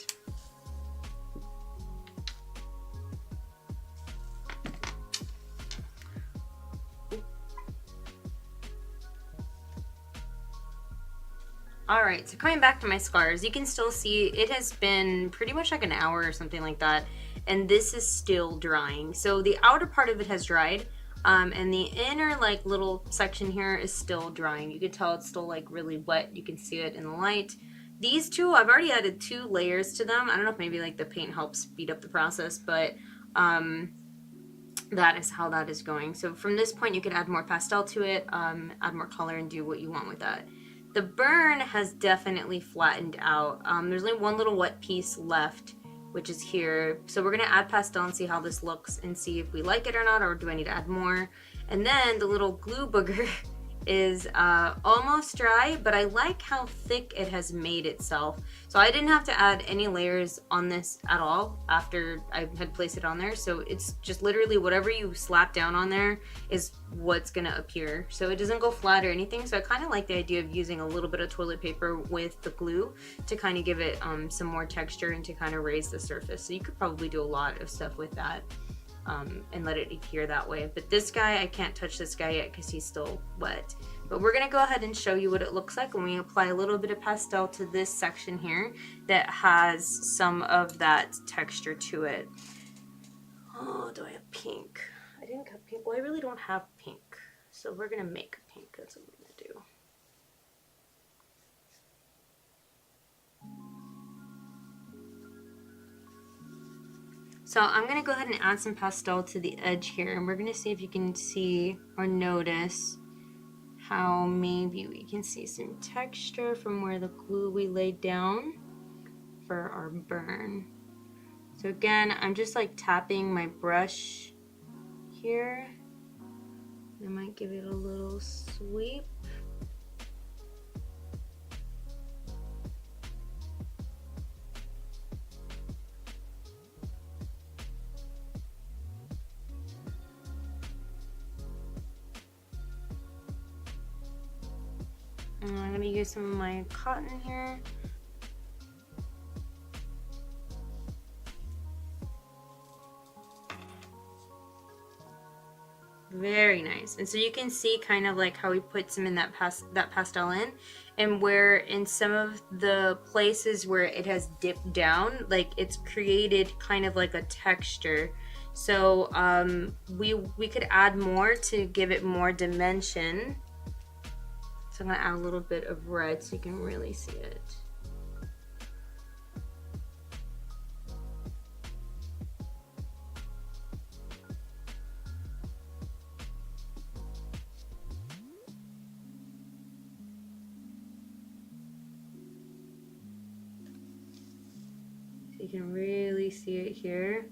Alright, so coming back to my scars, you can still see it has been pretty much like an hour or something like that, and this is still drying. So the outer part of it has dried, and the inner like little section here is still drying. You can tell it's still like really wet. You can see it in the light. These two, I've already added 2 layers to them. I don't know if maybe like the paint helps speed up the process, but that is how that is going. So from this point you can add more pastel to it, add more color and do what you want with that. The burn has definitely flattened out. There's only one little wet piece left, which is here. So we're gonna add pastel and see how this looks and see if we like it or not, or do I need to add more. And then the little glue booger is almost dry, but I like how thick it has made itself. So I didn't have to add any layers on this at all after I had placed it on there. So it's just literally whatever you slap down on there is what's gonna appear. So it doesn't go flat or anything. So I kind of like the idea of using a little bit of toilet paper with the glue to kind of give it some more texture and to kind of raise the surface. So you could probably do a lot of stuff with that. And let it adhere that way. But this guy, I can't touch this guy yet because he's still wet. But we're gonna go ahead and show you what it looks like when we apply a little bit of pastel to this section here that has some of that texture to it. Oh, do I have pink? I didn't have pink. Well, I really don't have pink. So we're gonna make pink. That's what we're gonna do. So I'm going to go ahead and add some pastel to the edge here, and we're going to see if you can see or notice how maybe we can see some texture from where the glue we laid down for our burn. So again, I'm just like tapping my brush here. I might give it a little sweep. And I'm going to use some of my cotton here. Very nice. And so you can see kind of like how we put some in that pastel in, and where in some of the places where it has dipped down, like it's created kind of like a texture. So we could add more to give it more dimension. So I'm going to add a little bit of red so you can really see it. So you can really see it here.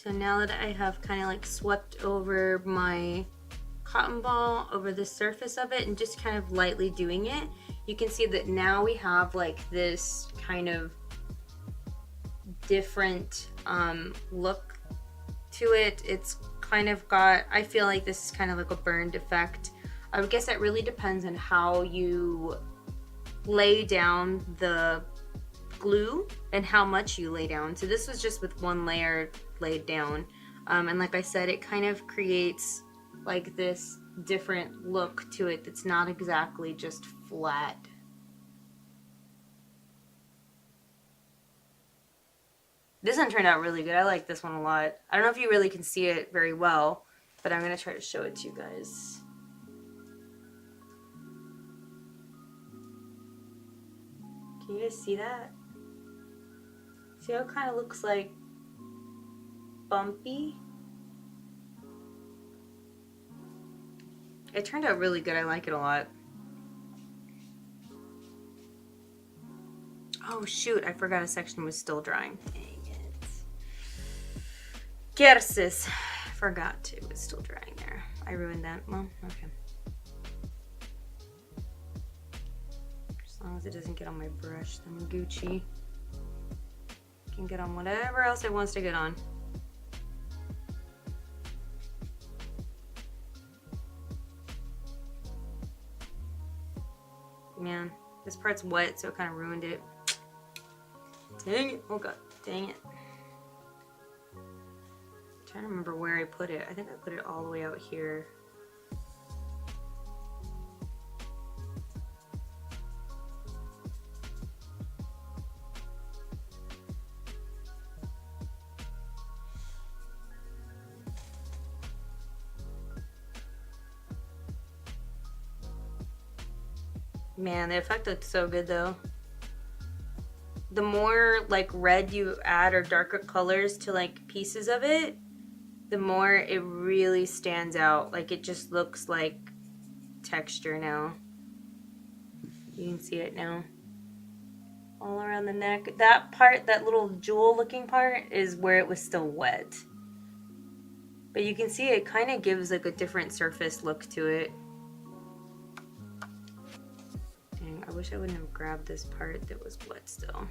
So now that I have kind of like swept over my cotton ball over the surface of it and just kind of lightly doing it, you can see that now we have like this kind of different look to it. It's kind of got, I feel like this is kind of like a burned effect. I would guess that really depends on how you lay down the glue and how much you lay down. So this was just with one layer laid down, and like I said, it kind of creates like this different look to it that's not exactly just flat. This one turned out really good. I like this one a lot. I don't know if you really can see it very well, but I'm gonna try to show it to you guys. Can you guys see that? See how it kind of looks like bumpy? It turned out really good. I like it a lot. Oh shoot, I forgot a section was still drying. Dang it. Kersis. Forgot it was still drying there. I ruined that. Well, okay. As long as it doesn't get on my brush, then Gucci can get on whatever else it wants to get on. Man, this part's wet, so it kind of ruined it. Dang it. Oh god, dang it. I'm trying to remember where I put it. I think I put it all the way out here. Man, the effect looks so good though. The more like red you add or darker colors to like pieces of it, the more it really stands out. Like it just looks like texture now. You can see it now. All around the neck. That part, that little jewel looking part, is where it was still wet. But you can see it kind of gives like a different surface look to it. I wish I wouldn't have grabbed this part that was wet still. I'm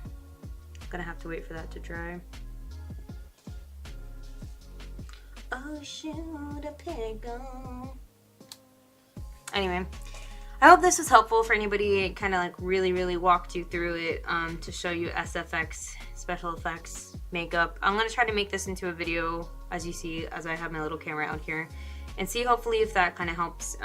gonna have to wait for that to dry. Oh shoot, a pickle. Anyway, I hope this was helpful for anybody. It kind of like really walked you through it to show you SFX, special effects, makeup. I'm gonna try to make this into a video, as you see, as I have my little camera out here, and see hopefully if that kind of helps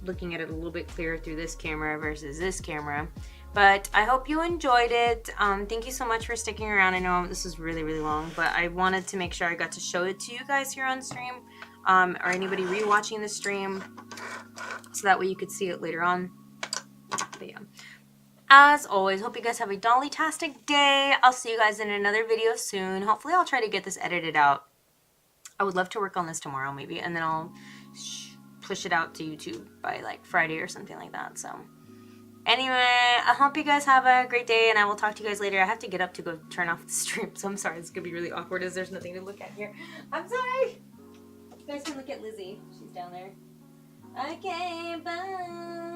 looking at it a little bit clearer through this camera versus this camera. But I hope you enjoyed it. Thank you so much for sticking around. I know this is really long, but I wanted to make sure I got to show it to you guys here on stream, or anybody rewatching the stream, so that way you could see it later on. But yeah, as always, hope you guys have a Dolly-tastic day. I'll see you guys in another video soon. Hopefully I'll try to get this edited out. I would love to work on this tomorrow maybe, and then I'll push it out to YouTube by like Friday or something like that. So anyway, I hope you guys have a great day, and I will talk to you guys later. I have to get up to go turn off the stream, so I'm sorry. This could be really awkward as there's nothing to look at here. I'm sorry. You guys can look at Lizzie. She's down there. Okay, bye.